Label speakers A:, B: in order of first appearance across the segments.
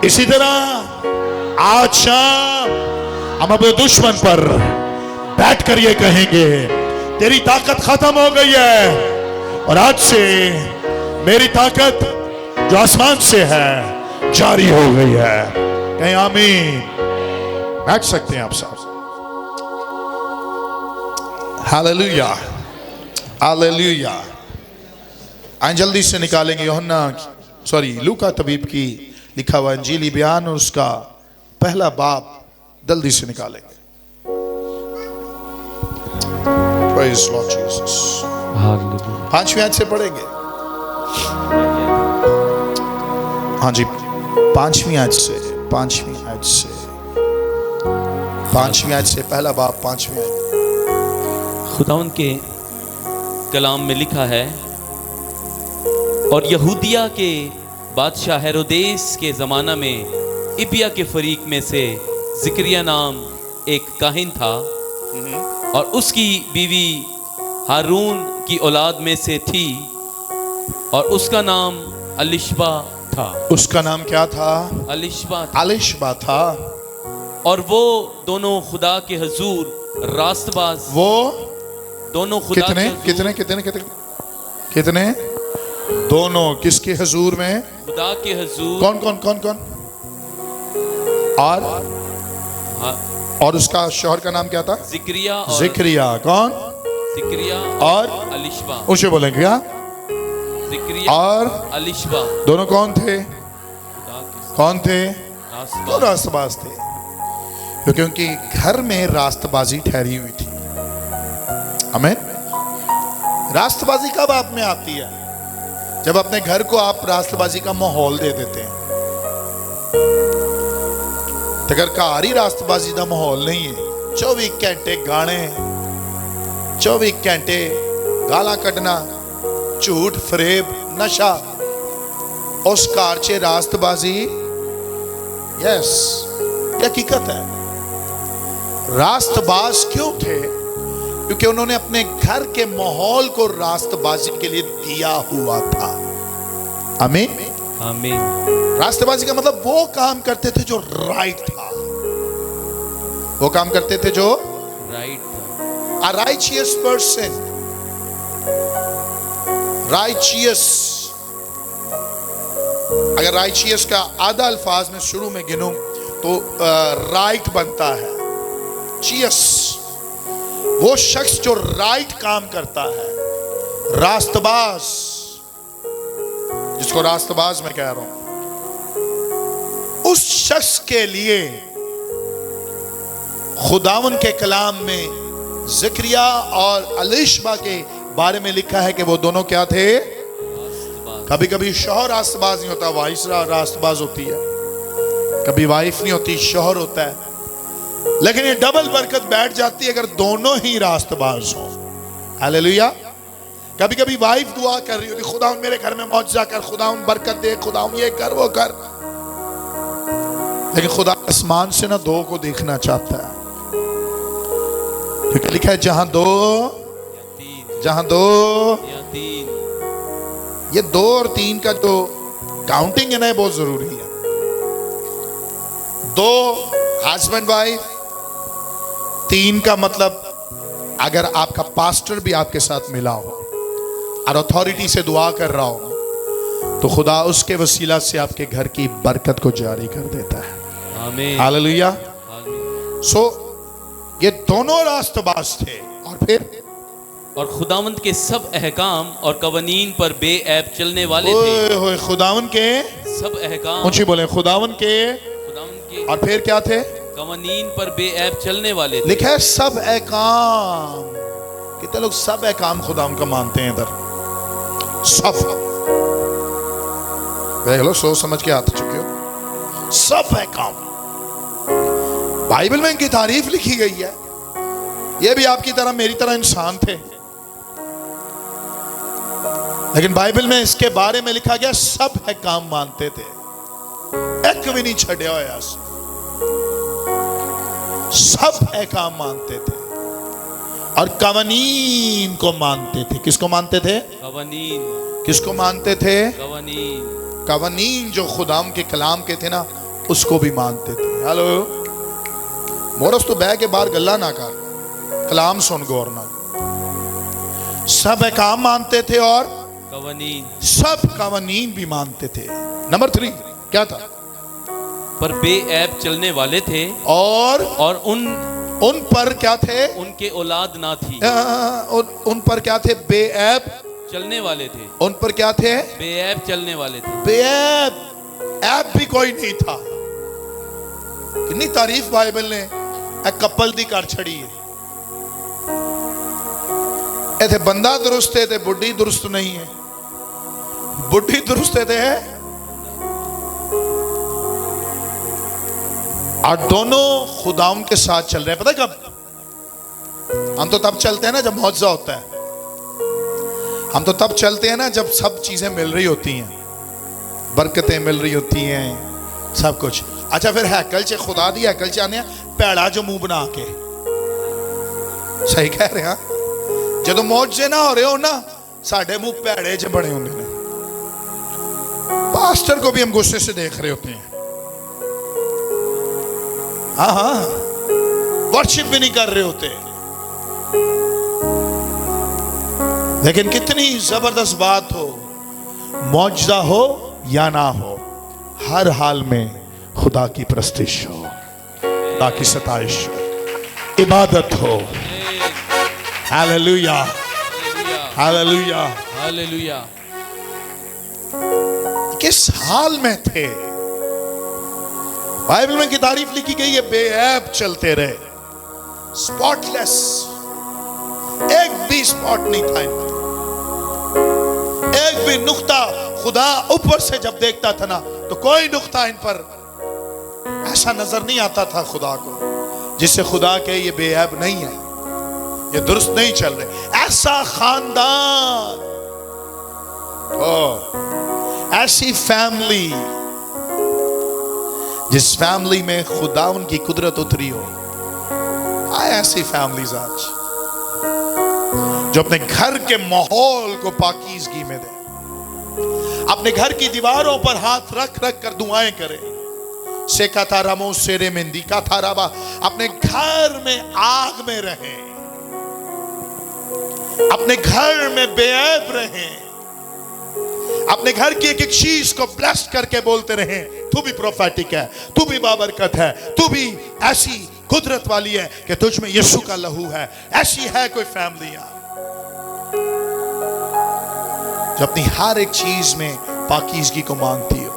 A: इसी तरह आज शाम हम अपने दुश्मन पर बैठ कर ये कहेंगे, तेरी ताकत खत्म हो गई है और आज से मेरी ताकत जो आसमान से है जारी हो गई है। कहीं आमीन। बैठ सकते हैं आप सब। Hallelujah, hallelujah. आइए जल्दी से निकालेंगे लूका तबीब की लिखा हुआ इंजीली बयान और उसका पहला बाब जल्दी से निकालेंगे। Praise Lord Jesus। 5वीं आयत से पढ़ेंगे। हाँ जी, 5वीं आयत से पहला बाब 5वीं आयत।
B: खुदावंद के कलाम में लिखा है, और यहूदिया के बादशाह हेरोदेस के ज़माना में इबिया के फरीक में से ज़िक्रिया नाम एक काहिन था और उसकी बीवी हारून की औलाद में से थी और उसका नाम अलिशबा था।
A: उसका नाम क्या था? अलिशबा था।
B: और वो दोनों खुदा के हुजूर रास्तबाज, वो दोनों खुदा
A: कितने दोनों किसके हुजूर में?
B: खुदा के हुजूर।
A: कौन और उसका शौहर का नाम क्या था? ज़िक्रिया। कौन?
B: ज़िक्रिया
A: और
B: अलिशबा।
A: उसे बोलेंगे क्या?
B: ज़िक्रिया और अलिशबा
A: दोनों कौन थे? तो रास्तबाज थे, क्योंकि घर में रास्तबाजी ठहरी हुई थी। आमीन। रास्तबाजी कब आप में आती है? जब अपने घर को आप रास्तबाजी का माहौल दे देते हैं। अगर कारी रास्तबाजी का माहौल नहीं है, 24 घंटे गाने, 24 घंटे गाला कढ़ना, झूठ फरेब नशा, उस कार च रास्तबाजी, यस ये हकीकत है। रास्तबाज क्यों थे? क्योंकि उन्होंने अपने घर के माहौल को रास्तबाजी के लिए दिया हुआ था। आमीन,
B: आमीन।
A: रास्तबाजी का मतलब वो काम करते थे जो राइट था, वो काम करते थे जो
B: राइट था।
A: A righteous person, righteous, अगर righteous का आधा अल्फाज में शुरू में गिनूं तो राइट बनता है। चियस, वो शख्स जो राइट काम करता है। रास्तबाज, जिसको रास्तबाज मैं कह रहा हूं, उस शख्स के लिए खुदावन के कलाम में ज़िक्रिया और अलिशबा के बारे में लिखा है कि वो दोनों क्या थे? कभी कभी शौहर रास्तबाज नहीं होता, वाइफ रास्तबाज होती है। कभी वाइफ नहीं होती, शौहर होता है। लेकिन ये डबल बरकत बैठ जाती है अगर दोनों ही रास्तबाज हो। हालेलुया। कभी कभी वाइफ दुआ कर रही होती, खुदा मेरे घर में मौजज़ा कर, खुदा बरकत दे, खुदा ये कर वो कर। लेकिन खुदा आसमान से ना दो को देखना चाहता है, क्योंकि लिखा है जहां दो
B: या तीन।
A: ये 2 और 3 का जो काउंटिंग है ना, बहुत जरूरी है। 2 हस्बैंड वाइफ, 3 का मतलब अगर आपका पास्टर भी आपके साथ मिला हो और अथॉरिटी से दुआ कर रहा हो, तो खुदा उसके वसीला से आपके घर की बरकत को जारी कर देता है।
B: आमीन,
A: हालेलुया। सो ये दोनों रास्तबाज थे। और
B: खुदावंद के सब अहकाम और कवानीन पर बेऐब चलने वाले थे।
A: खुदावन के
B: सब अहकाम,
A: ऊंची बोले, खुदावन के और फिर क्या थे?
B: कवानीन पर बेऐब चलने वाले थे।
A: लिखा है सब अहकाम। कितने लोग सब अहकाम खुदावन का मानते हैं? इधर सब देख लो, सोच समझ के आ चुके हो। सब अहकाम बाइबल में इनकी तारीफ लिखी गई है। ये भी आपकी तरह मेरी तरह इंसान थे, लेकिन बाइबल में इसके बारे में लिखा गया सब अहकाम मानते थे, एक भी नहीं छड़िया होया। सब अहकाम मानते थे और कवानीन को मानते थे। किसको मानते थे?
B: कवानीन।
A: किसको मानते थे?
B: कवानीन।
A: कवानीन जो खुदाम के कलाम के थे ना, उसको भी मानते थे। हेलो मोरस तो बह के बाहर गल्ला ना कर, कलाम सुन गौर ना। सब अहकाम मानते थे और
B: कवानीन,
A: सब कवानीन भी मानते थे। नंबर 3 क्या था?
B: पर बेऐब चलने वाले थे
A: और उन पर क्या थे?
B: उनके औलाद ना थी।
A: उन पर क्या थे? बेऐब
B: चलने वाले थे।
A: उन पर क्या थे?
B: बेऐब चलने वाले थे।
A: बेऐब, ऐब भी कोई नहीं था। कितनी तारीफ बाइबल ने एक कपल दी कर छड़ी है। इथे बंदा दुरुस्त है, बुढ़ी दुरुस्त नहीं है। बुढ़ी दुरुस्त है और दोनों खुदाम के साथ चल रहे हैं। पता है कब? हम तो तब चलते हैं ना जब मौजज़ा होता है। हम तो तब चलते हैं ना जब सब चीजें मिल रही होती हैं, बरकतें मिल रही होती हैं, सब कुछ। अच्छा फिर हैकल च खुदा दी हैकल च आने भैड़ा जो मुंह बना के, सही कह रहे हैं। जो मौजे ना हो रहे हो ना, साढ़े मुंह भैड़े च बने होंगे ने। पास्टर को भी हम गुस्से से देख रहे होते हैं। हाँ, वर्शिप भी नहीं कर रहे होते। लेकिन कितनी जबरदस्त बात हो, मौजज़ा हो या ना हो, हर हाल में खुदा की प्रस्तिश हो, खुदा की सताइश हो, इबादत हो। Hallelujah, hallelujah,
B: hallelujah.
A: किस हाल में थे? बाइबल में की तारीफ लिखी गई है, बेऐब चलते रहे, स्पॉटलेस, एक भी स्पॉट नहीं था इनमें, एक भी नुक्ता। खुदा ऊपर से जब देखता था ना तो कोई नुक्ता इन पर ऐसा नजर नहीं आता था खुदा को जिससे खुदा के ये बेऐब नहीं है, ये दुरुस्त नहीं चल रहे। ऐसा खानदान, ऐसी फैमिली जिस फैमिली में खुदा उनकी कुदरत उतरी हो। ऐसी फैमिलीज आज जो अपने घर के माहौल को पाकीज़गी में दे, अपने घर की दीवारों पर हाथ रख रख कर दुआएं करे। सेका था रमो सेरे मेंदी का था रबा, अपने घर में आग में रहे, अपने घर में बेऐब रहे, अपने घर की एक एक चीज को ब्लेस करके बोलते रहे, तू भी प्रोफेटिक है, तू भी बाबरकत है, तू भी ऐसी कुदरत वाली है कि तुझ में यीशु का लहू है। ऐसी है कोई फैमिली जो अपनी हर एक चीज में पाकीज़गी को मानती हो।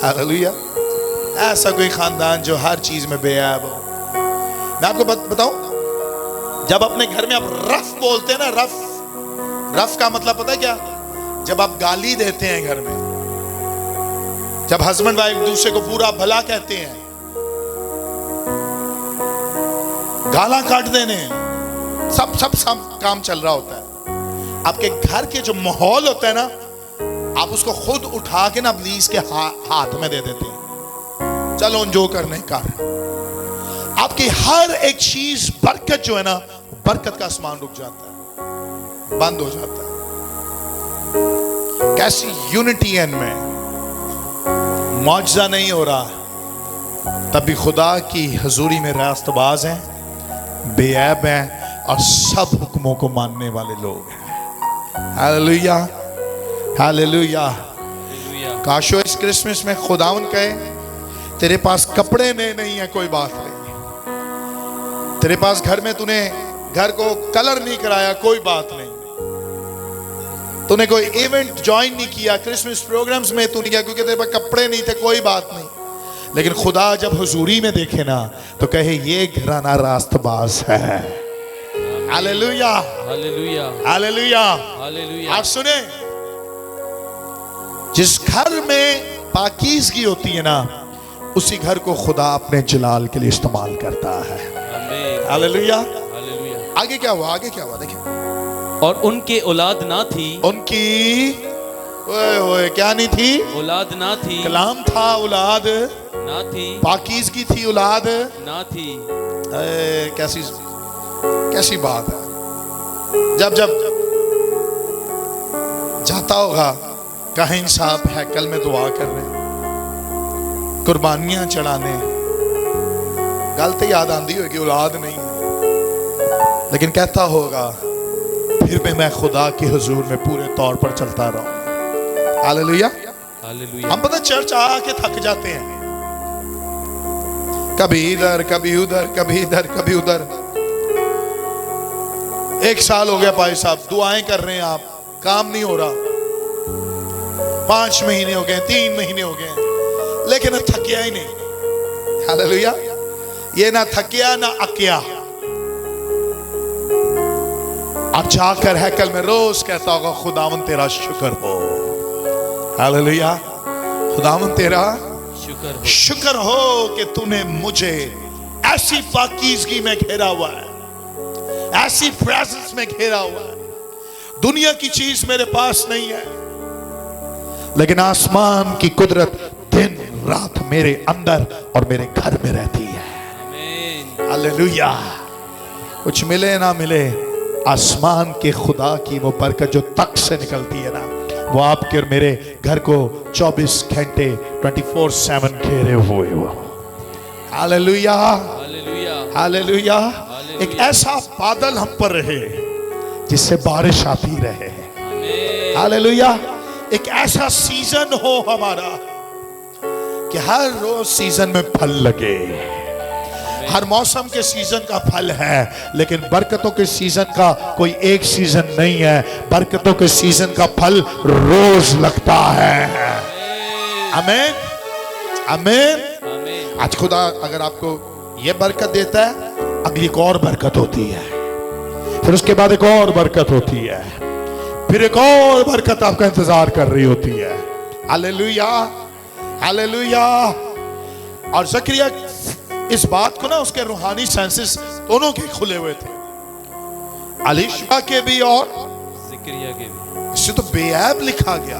A: हालेलुया। ऐसा कोई खानदान जो हर चीज में बेऐब हो। मैं आपको बताऊं, जब अपने घर में आप रफ बोलते हैं ना, रफ का मतलब पता है क्या? जब आप गाली देते हैं घर में, जब हस्बैंड वाइफ दूसरे को पूरा भला कहते हैं, गाला काट देने, सब काम चल रहा होता है। आपके घर के जो माहौल होता है ना, आप उसको खुद उठा के ना पुलिस के हाथ में दे देते हैं, चलो जो करने का। आपकी हर एक चीज बरकत जो है ना, बरकत का आसमान रुक जाता है, बंद हो जाता है। कैसी यूनिटी है इनमें, मौजज़ा नहीं हो रहा, तब भी खुदा की हजूरी में रास्तबाज हैं, बेऐब हैं और सब हुक्मों को मानने वाले लोग हैं। Hallelujah, hallelujah. काशो इस क्रिसमस में खुदावन कहे, तेरे पास कपड़े नहीं है, कोई बात नहीं, तेरे पास घर में तूने घर को कलर नहीं कराया, कोई बात नहीं, तूने कोई इवेंट ज्वाइन नहीं किया, क्रिसमस प्रोग्राम्स में तू नहीं किया क्योंकि तेरे पास कपड़े नहीं थे, कोई बात नहीं। लेकिन खुदा जब हुजूरी में देखे ना तो कहे ये घराना रास्तबाज है। Hallelujah,
B: hallelujah,
A: hallelujah,
B: hallelujah.
A: आप सुने, जिस घर में पाकीज़गी होती है ना, उसी घर को खुदा अपने जलाल के लिए इस्तेमाल करता है। Hallelujah,
B: hallelujah.
A: आगे क्या हुआ? आगे क्या हुआ देखिए।
B: और उनके औलाद ना थी,
A: उनकी ओए क्या नहीं थी?
B: औलाद ना थी,
A: कलाम था, औलाद
B: ना थी,
A: पाकीज़गी थी, औलाद
B: ना थी।
A: कैसी बात है। जब जाता होगा काहिन साहब हैकल में दुआ कर रहे हैं, कुर्बानियां चढ़ाने। गल तो याद आती होगी, औलाद नहीं, लेकिन कहता होगा फिर भी मैं खुदा के हुजूर में पूरे तौर पर चलता रहूं। हालेलुया।
B: हालेलुया।
A: हम पता चर्च आके थक जाते हैं, कभी इधर कभी उधर, कभी इधर कभी उधर। 1 साल हो गया भाई साहब, दुआएं कर रहे हैं आप, काम नहीं हो रहा। 5 महीने हो गए, 3 महीने हो गए, लेकिन थकिया ही नहीं। हालेलुया। ये ना थकिया ना अकिया। अब जाकर हैकल में रोज कहता होगा खुदावन तेरा शुक्र हो। हालेलुया। खुदावन तेरा शुक्र हो कि तूने मुझे ऐसी पाकीज़गी में घेरा हुआ है, ऐसी प्रेजेंस में घेरा हुआ है। दुनिया की चीज मेरे पास नहीं है, लेकिन आसमान की कुदरत दिन रात मेरे अंदर और मेरे घर में रहती है। हालेलुया। कुछ मिले ना मिले, आसमान के खुदा की वो बरकत जो तक से निकलती है ना, वो आपके और मेरे घर को 24 घंटे 24/7 घेरे हुए हो। हालेलुया।
B: हालेलुया।
A: हालेलुया। एक ऐसा बादल हम पर रहे जिससे बारिश आती रहे। हालेलुया। एक ऐसा सीजन हो हमारा कि हर रोज सीजन में फल लगे। हर मौसम के सीजन का फल है, लेकिन बरकतों के सीजन का कोई एक सीजन नहीं है। बरकतों के सीजन का फल रोज लगता है। आमीन। आमीन। आज खुदा अगर आपको ये बरकत देता है, अगली एक और बरकत होती है, फिर उसके बाद एक और बरकत होती है, फिर एक और बरकत आपका इंतजार कर रही होती है। हालेलुया। हालेलुया। और ज़करिया इस बात को ना, उसके रूहानी सेंसेस दोनों के खुले हुए थे, अलीशा के भी और
B: ज़करिया के भी।
A: इससे तो बेऐब लिखा गया।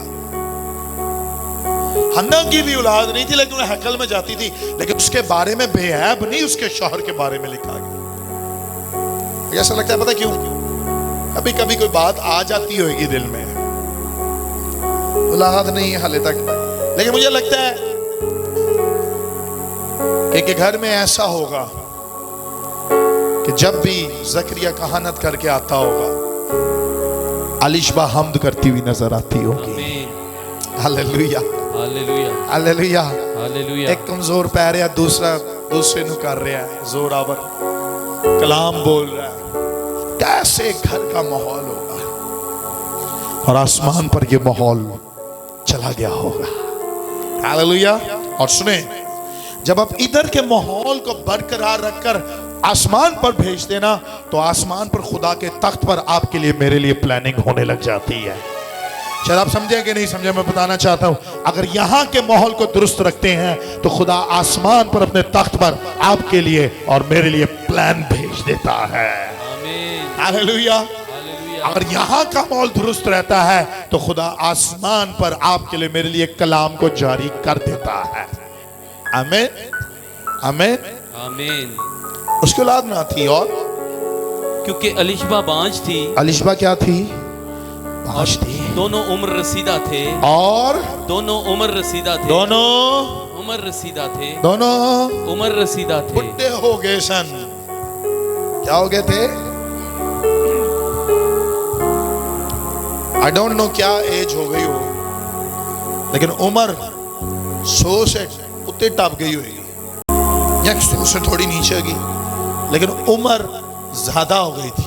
A: हन्ना की भी औलाद नहीं थी, लेकिन वो हैकल में जाती थी, लेकिन उसके बारे में बेऐब नहीं, उसके शौहर के बारे में लिखा गया। ऐसा लगता है, पता क्यों? कभी कभी कोई बात आ जाती होगी दिल में, औलाद नहीं हाले तक, लेकिन मुझे लगता है कि घर में ऐसा होगा कि जब भी ज़करिया कहानत करके आता होगा, अलीशबा हमद करती हुई नजर आती होगी। हालेलुया।
B: हालेलुया।
A: हालेलुया।
B: हालेलुया।
A: एक कमजोर पैर या दूसरा दूसरे नु कर रहा है, जोरावर कलाम बोल रहा है। कैसे घर का माहौल होगा, और आसमान पर यह माहौल चला गया होगा। हालेलुया। और सुने, जब आप इधर के माहौल को बरकरार रखकर आसमान पर भेज देना, तो आसमान पर खुदा के तख्त पर आपके लिए मेरे लिए प्लानिंग होने लग जाती है। शायद आप समझे कि नहीं समझे, मैं बताना चाहता हूं, अगर यहां के माहौल को दुरुस्त रखते हैं तो खुदा आसमान पर अपने तख्त पर आपके लिए और मेरे लिए प्लान भेज देता है। हालेलुया। अगर यहाँ का माहौल दुरुस्त रहता है तो खुदा आसमान पर आपके लिए मेरे लिए कलाम को जारी कर देता है। आमीन। आमीन।
B: आमीन।
A: उसकी औलाद ना थी, और
B: क्योंकि अलीशबा बांझ थी।
A: अलीशबा क्या थी? बांझ थी।
B: दोनों उम्र रसीदा थे।
A: और
B: दोनों उम्र रसीदा थे।
A: दोनों
B: उम्र रसीदा थे।
A: दोनों
B: उम्र रसीदा थे।
A: बुढ़े हो गए सन। क्या हो गए थे? आई डोंट नो क्या एज हो गई हो, लेकिन उम्र 100 से उत्ते टप गई होगी, या 100 से थोड़ी नीचे होगी, लेकिन उम्र ज्यादा हो गई थी।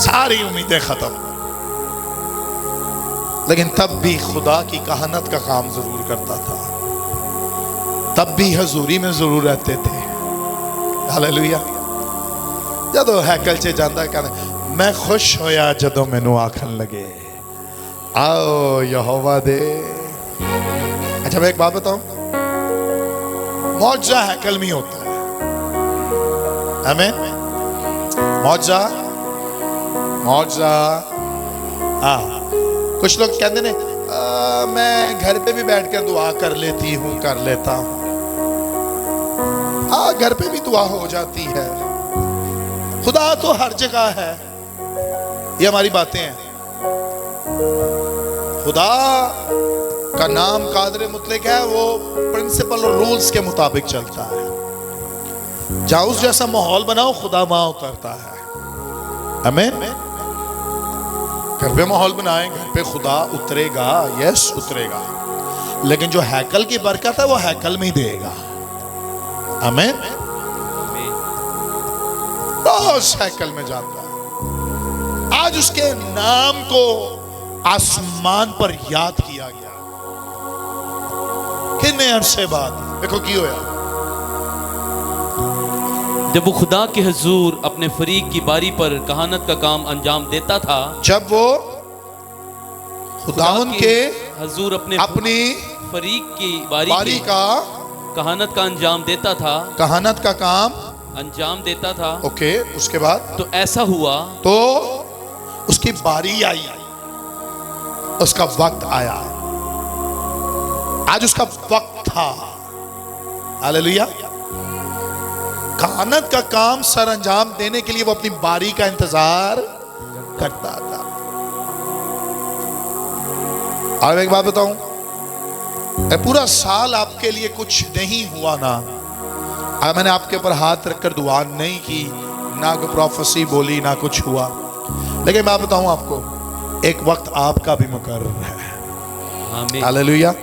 A: सारी उम्मीदें खत्म, लेकिन तब भी खुदा की कहानत का काम जरूर करता था, तब भी हजूरी में जरूर रहते थे। हालेलुया। जदों हैकल च जांदा कहना, मैं खुश होया जदों मैनू आखन लगे आओ यहोवा दे। अच्छा मैं एक बात बताऊं, मौजा हैकल में होता है। हमें मौजा मौजा कुछ लोग कहते ने मैं घर पे भी बैठकर दुआ कर लेती हूं, कर लेता हूं। घर पे भी दुआ हो जाती है, खुदा तो हर जगह है। ये हमारी बातें हैं। खुदा का नाम कादर मुतलक है, वो प्रिंसिपल और रूल्स के मुताबिक चलता है। जहां उस जैसा माहौल बनाओ, खुदा वहां उतरता है। आमीन। घर पे माहौल बनाए, घर पे खुदा उतरेगा, यस उतरेगा। लेकिन जो हैकल की बरकत है वो हैकल में ही देगा। आमीन। रोज हैकल में जाता है। आज उसके नाम को आसमान पर याद किया गया। कितने अरसे बाद देखो की होया,
B: जब वो खुदा के हुजूर अपने फरीक की बारी पर कहानत का काम अंजाम देता था,
A: जब वो खुदावन के
B: हुजूर अपनी फरीक की बारी
A: का
B: कहानत का अंजाम देता था,
A: कहानत का काम
B: अंजाम देता था।
A: ओके, उसके बाद
B: तो ऐसा हुआ,
A: तो उसकी बारी आई, उसका वक्त आया। आज उसका वक्त था। हालेलुया। कहानत का काम सर अंजाम देने के लिए वो अपनी बारी का इंतजार करता था। और एक बात बताऊं, पूरा साल आपके लिए कुछ नहीं हुआ ना, मैंने आपके ऊपर हाथ रखकर दुआ नहीं की, ना कोई प्रोफेसी बोली, ना कुछ हुआ, लेकिन मैं बताऊं आपको, एक वक्त आपका भी मुकर्रर है। हालेलुया।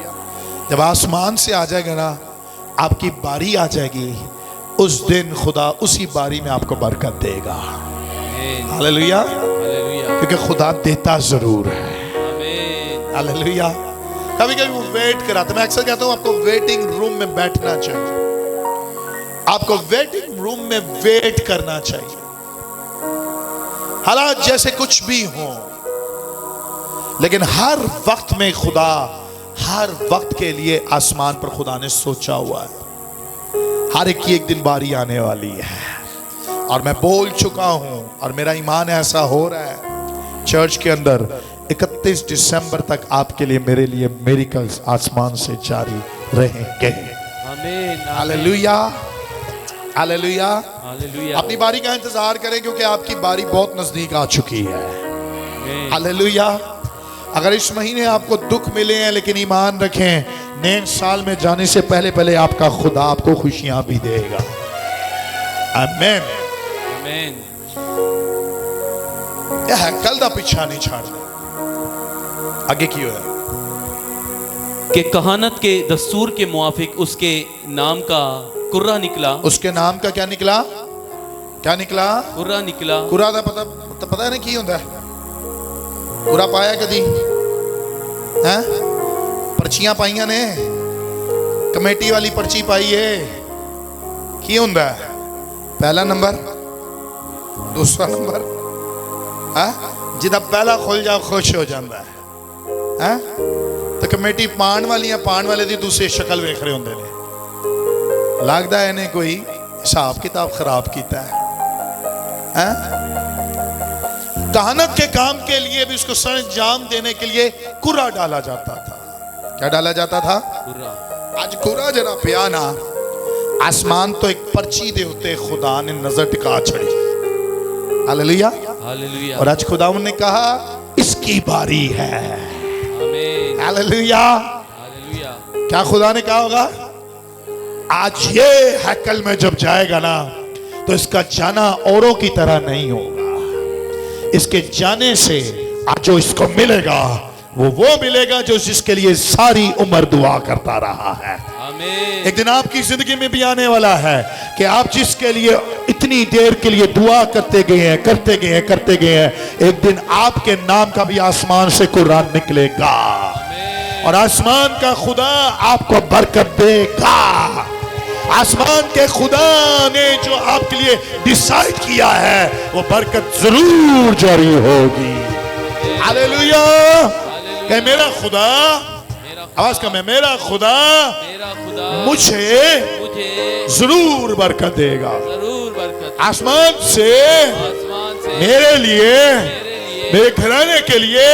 A: जब आसमान से आ जाएगा ना, आपकी बारी आ जाएगी, उस दिन खुदा उसी बारी में आपको बरकत देगा। हालेलुया। क्योंकि खुदा देता जरूर है। हालेलुया। कभी कभी वो वेट कराता, मैं अक्सर कहता हूं आपको वेटिंग रूम में बैठना चाहिए, आपको वेटिंग रूम में वेट करना चाहिए। हालात जैसे कुछ भी हो, लेकिन हर वक्त में खुदा, हर वक्त के लिए आसमान पर खुदा ने सोचा हुआ है। हर एक की एक दिन बारी आने वाली है। और मैं बोल चुका हूं, और मेरा ईमान ऐसा हो रहा है, चर्च के अंदर 31 दिसंबर तक आपके लिए, मेरे लिए मिरेकल्स आसमान से जारी रहेंगे। आमीन। हालेलुया। हालेलुया। हालेलुया। अपनी बारी का इंतजार करें, क्योंकि आपकी बारी बहुत नजदीक आ चुकी है। हालेलुया। अगर इस महीने आपको दुख मिले हैं, लेकिन ईमान रखें, नए साल में जाने से पहले पहले आपका खुदा आपको खुशियां भी देगा। आमीन। आमीन। यह हैकल दा पीछा नहीं छाड़ना। आगे की है
B: कि कहानत के दस्तूर के मुआफिक उसके नाम का कुर्रा निकला।
A: उसके नाम का क्या निकला? क्या निकला?
B: कुर्रा निकला।
A: कुर्रा दा पता है ना की होता है? कुर्रा पाया कदी है? पर्चियां पाइया ने, कमेटी वाली पर्ची पाई है, की होता है? पहला नंबर, दूसरा नंबर, जिदा पहला खुल जाओ खुश हो जाता है। तो कमेटी पान वाले दी दूसरी शक्ल वेख रहे होंगे ने, लगता है इन्हें कोई हिसाब किताब खराब किया है। कहानत के काम के लिए भी उसको सर अंजाम देने के लिए कुर्रा डाला जाता था। क्या डाला जाता था? कुर्रा। आज कुर्रा जरा पिया ना, आसमान तो एक पर्ची दे होते खुदा ने नजर टिका छड़ी। हालेलुया। हालेलुया। और आज खुदा ने कहा इसकी बारी है। आमीन। हालेलुया। हालेलुया। क्या खुदा ने कहा होगा? आज ये हैकल में जब जाएगा ना, तो इसका जाना औरों की तरह नहीं होगा। इसके जाने से आज जो इसको मिलेगा, वो मिलेगा जो जिसके लिए सारी उम्र दुआ करता रहा है। आमीन। एक दिन आपकी जिंदगी में भी आने वाला है कि आप जिसके लिए इतनी देर के लिए दुआ करते गए हैं, एक दिन आपके नाम का भी आसमान से कुरान निकलेगा। और आसमान का खुदा आपको बरकत देगा। आसमान के खुदा ने जो आपके लिए डिसाइड किया है, वो बरकत जरूर जारी होगी। हालेलुया। कि मेरा खुदा, आवाज का मैं, मेरा खुदा मुझे जरूर बरकत देगा। आसमान से मेरे लिए, मेरे घराने के लिए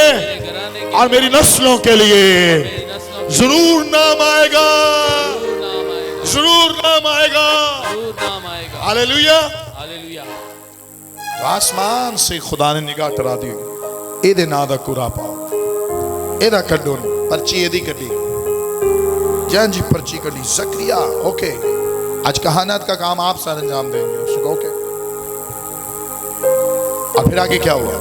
A: और मेरी नस्लों के लिए जरूर नाम आएगा, जरूर नाम आएगा। हालेलुया। हालेलुया। आसमान से खुदा ने निगाह टरा दी, ए दे ना दा कुरा पाओ। एदा कड्डो पर्ची एदी कड्डी जां जी पर्ची कड्डी ज़करिया ओके आज कहानत का काम आप सर अंजाम देंगे उसको ओके। और फिर आगे क्या हुआ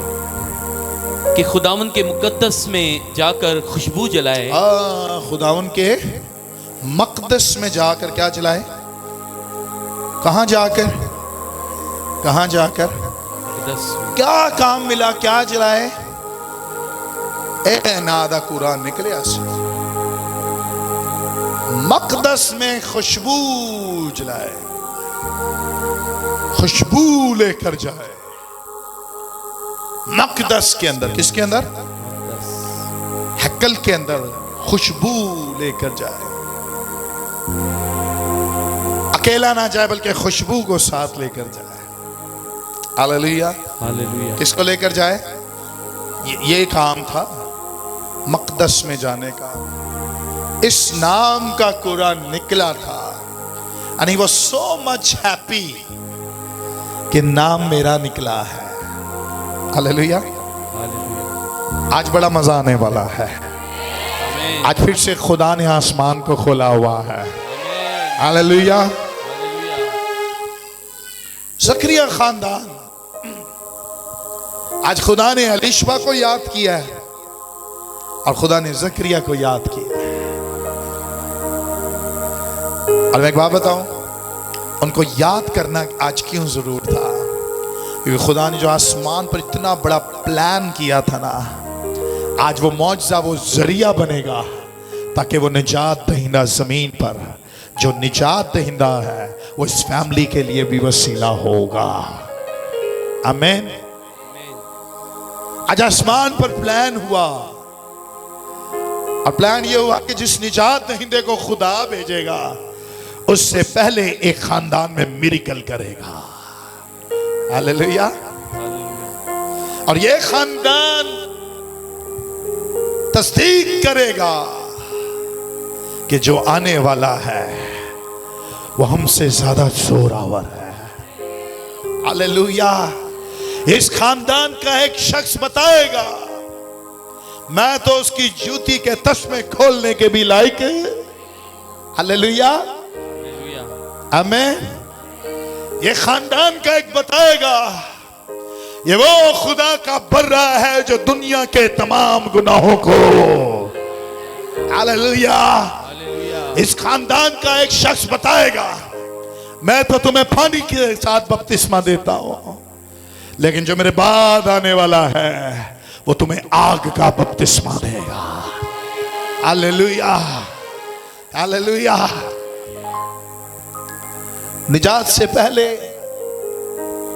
B: कि खुदावन के मुकद्दस में जाकर खुशबू जलाए।
A: खुदावन के मकदस में जाकर क्या जलाए? कहां जाकर क्या काम मिला? क्या जलाए? ए नादा कुरान निकले ऐसे मकदस में खुशबू जलाए, खुशबू लेकर जाए मकदस के अंदर। किसके अंदर? हैकल के अंदर खुशबू लेकर जाए। अकेला ना जाए बल्कि खुशबू को साथ लेकर जाए। Hallelujah
B: hallelujah.
A: किसको लेकर जाए? ये काम था मकदस में जाने का। इस नाम का कुरान निकला था and he was so much happy कि नाम मेरा निकला है। हालेलुया। आज बड़ा मजा आने वाला है। आज फिर से खुदा ने आसमान को खोला हुआ है। हालेलुया। ज़करिया खानदान, आज खुदा ने एलीशा को याद किया है और खुदा ने ज़करिया को याद किया है। और मैं एक बात बताऊं, उनको याद करना आज क्यों जरूर था? क्योंकि खुदा ने जो आसमान पर इतना बड़ा प्लान किया था ना, आज वो मौजज़ा, वो जरिया बनेगा ताकि वो निजात दहिंदा जमीन पर जो निजात दहिंदा है वो इस फैमिली के लिए भी वसीला होगा। आमीन। आज आसमान पर प्लान हुआ और प्लान ये हुआ कि जिस निजात दहिंदे को खुदा भेजेगा उससे पहले एक खानदान में मिरेकल करेगा। हालेलुया। और ये खानदान तस्दीक करेगा कि जो आने वाला है वो हमसे ज्यादा जोरावर है। हालेलुया। इस खानदान का एक शख्स बताएगा, मैं तो उसकी जूती के तस्मे खोलने के भी लायक है। हालेलुया। आमीन। ये खानदान का एक बताएगा, ये वो खुदा का बर्रा है जो दुनिया के तमाम गुनाहों को, हालेलुया। इस खानदान का एक शख्स बताएगा, मैं तो तुम्हें पानी के साथ बपतिस्मा देता हूं, लेकिन जो मेरे बाद आने वाला है वो तुम्हें आग का बपतिस्मा देगा। Hallelujah hallelujah. निजात से पहले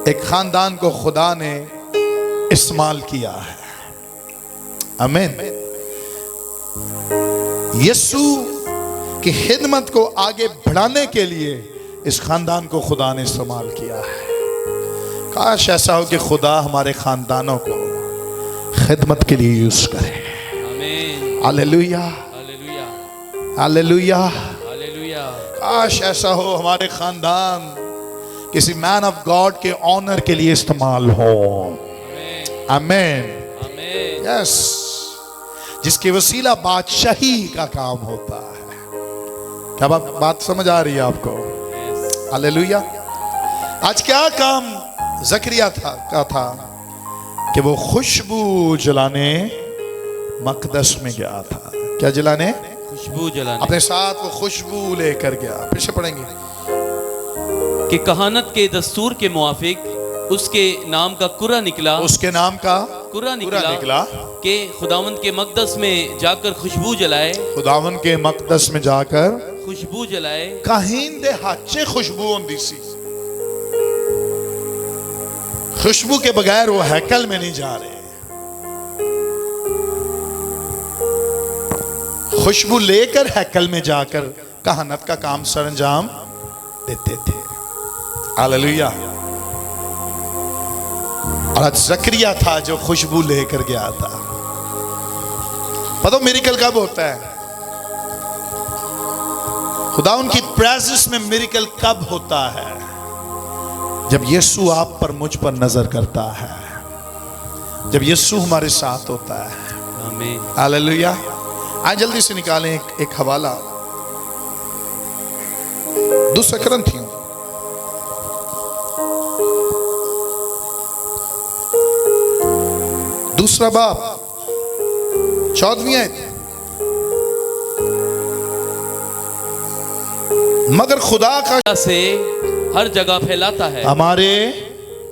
A: एक खानदान को खुदा ने इस्तेमाल किया है। आमीन। यीशु की खिदमत को आगे बढ़ाने के लिए इस खानदान को खुदा ने इस्तेमाल किया है। काश ऐसा हो कि खुदा हमारे खानदानों को खिदमत के लिए यूज करे।
B: आमीन।
A: Hallelujah
B: hallelujah
A: hallelujah.
B: हालेलुया।
A: काश ऐसा हो हमारे खानदान किसी मैन ऑफ गॉड के ऑनर के लिए इस्तेमाल हो। आमीन
B: आमीन।
A: यस। जिसके वसीला बादशाही का काम होता है। क्या बात समझ आ रही है आपको? हालेलुया। आज क्या काम ज़करिया का था कि वो खुशबू जलाने मकदस में गया था। क्या जलाने?
B: खुशबू जलाने।
A: अपने साथ वो खुशबू लेकर गया। फिर से पढ़ेंगे
B: कि कहानत के दस्तूर के मुआफिक उसके नाम का कुरा निकला।
A: उसके नाम का
B: कुरा निकला कि खुदावंद के मकदस में जाकर खुशबू जलाए।
A: खुदावन के मकदस में जाकर
B: खुशबू जलाए।
A: कहीं दे हाचे खुशबू होंदी सी। खुशबू के बगैर वो हैकल में नहीं जा रहे। खुशबू लेकर हैकल में जाकर कहानत का काम सरंजाम देते थे। हालेलुया। और आज ज़करिया था जो खुशबू लेकर गया था। पता मिरेकल कब होता है? खुदा उनकी प्रेजेंस में मिरेकल कब होता है? जब यीशु आप पर मुझ पर नजर करता है, जब यीशु हमारे साथ होता है।
B: आमीन।
A: हालेलुया। आज जल्दी से निकालें एक हवाला, 2 कुरिन्थियों 2 बाब 14वीं आयत। मगर खुदा का
B: से हर जगह फैलाता है,
A: हमारे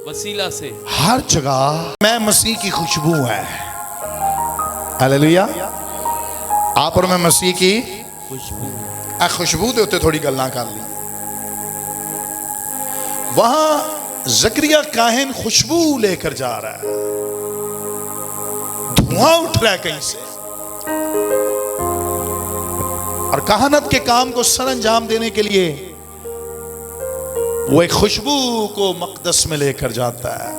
B: वसीला से
A: हर जगह मैं मसीह की खुशबू है। हालेलुया। आप और मैं मसीह की
B: खुशबू।
A: खुशबू दे उत्ते थोड़ी गल्लां कर ली। वहां जकरिया काहिन खुशबू लेकर जा रहा है, धुआं उठ रहा है कहीं से, और कहानत के काम को सरअंजाम देने के लिए वो एक खुशबू को मकदस में लेकर जाता है।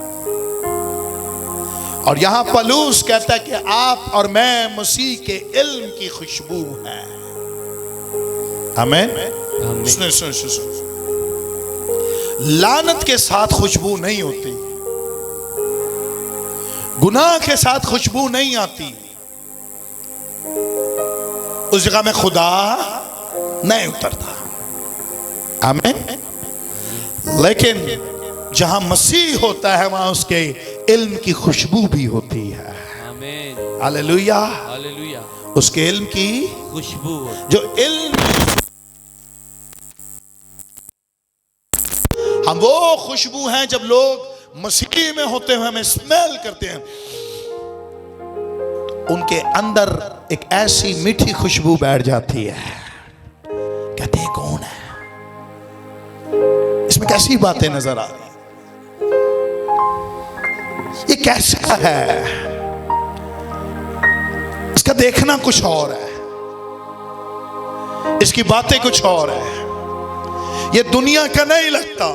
A: और यहां पलूस कहता है कि आप और मैं मसीह के इल्म की खुशबू हैं। आमीन। सुनो सुनो सुनो, लानत के साथ खुशबू नहीं होती, गुनाह के साथ खुशबू नहीं आती, उस जगह में खुदा नहीं उतरता। आमीन। लेकिन जहां मसीह होता है वहां उसके इल्म की खुशबू भी होती है।
B: आमीन।
A: हालेलुया।
B: हालेलुया।
A: उसके इल्म की
B: खुशबू,
A: जो इल्म, हम वो खुशबू हैं जब लोग मसीह में होते हुए हमें स्मेल करते हैं, उनके अंदर एक ऐसी मीठी खुशबू बैठ जाती है। कहते हैं कौन है, इसमें कैसी बातें नजर आ रही, ये कैसा है, इसका देखना कुछ और है, इसकी बातें कुछ और है, ये दुनिया का नहीं लगता,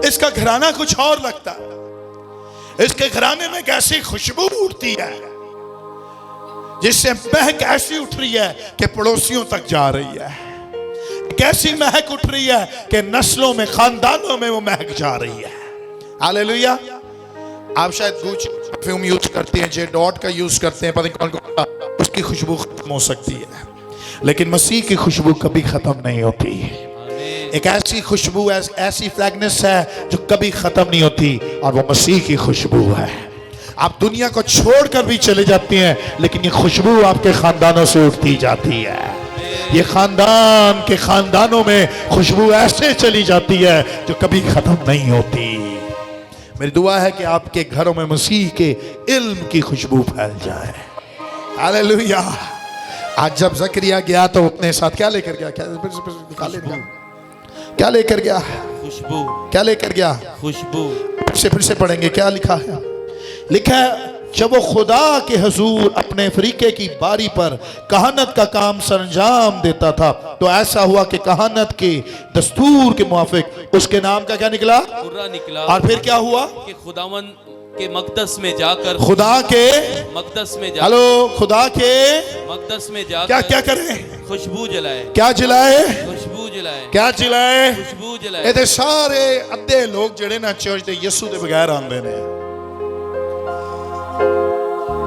A: इसका घराना कुछ और लगता है। इसके घराने में कैसी खुशबू उठती है जिससे महक ऐसी उठ रही है कि पड़ोसियों तक जा रही है, कैसी महक उठ रही है कि नस्लों में, खानदानों में वो महक जा रही है। हालेलुया। आप शायद गुच परफ्यूम यूज करते हैं, जे डॉट का यूज करते हैं, पता नहीं कौन, उसकी खुशबू खत्म हो सकती है, लेकिन मसीह की खुशबू कभी खत्म नहीं होती। एक ऐसी खुशबू, ऐसी फ्रेगनेंस है जो कभी खत्म नहीं होती, और वो मसीह की खुशबू है। आप दुनिया को छोड़कर भी चले जाती हैं, लेकिन ये खुशबू आपके खानदानों से उठती जाती है। ये खानदान के खानदानों में खुशबू ऐसे चली जाती है जो कभी खत्म नहीं होती। मेरी दुआ है कि आपके घरों में मसीह के इल्म की खुशबू फैल जाए। हालेलुया। आज जब जकरिया गया तो अपने साथ क्या लेकर गया, क्या लेकर गया?
B: खुशबू।
A: क्या लेकर गया?
B: खुशबू।
A: फिर से पढ़ेंगे क्या लिखा है। लिखा है, जब वो खुदा के हुजूर अपने फरीके की बारी पर कहानत का काम सरंजाम देता था, तो ऐसा हुआ कि कहानत के दस्तूर के मुआफिक उसके नाम का क्या निकला?
B: कुर्रा निकला।
A: और फिर क्या हुआ
B: कि खुदावन के मकदस में जाकर,
A: खुदा के
B: मकदस में जाकर,
A: हेलो, खुदा के
B: मकदस में जाकर
A: क्या क्या करें?
B: खुशबू जलाए।
A: क्या जलाए?
B: खुशबू जलाए।
A: क्या जलाए?
B: खुशबू जलाए।
A: ये सारे अद्धे लोग जड़े ना चर्च दे यीशु दे बगैर आंदे ने।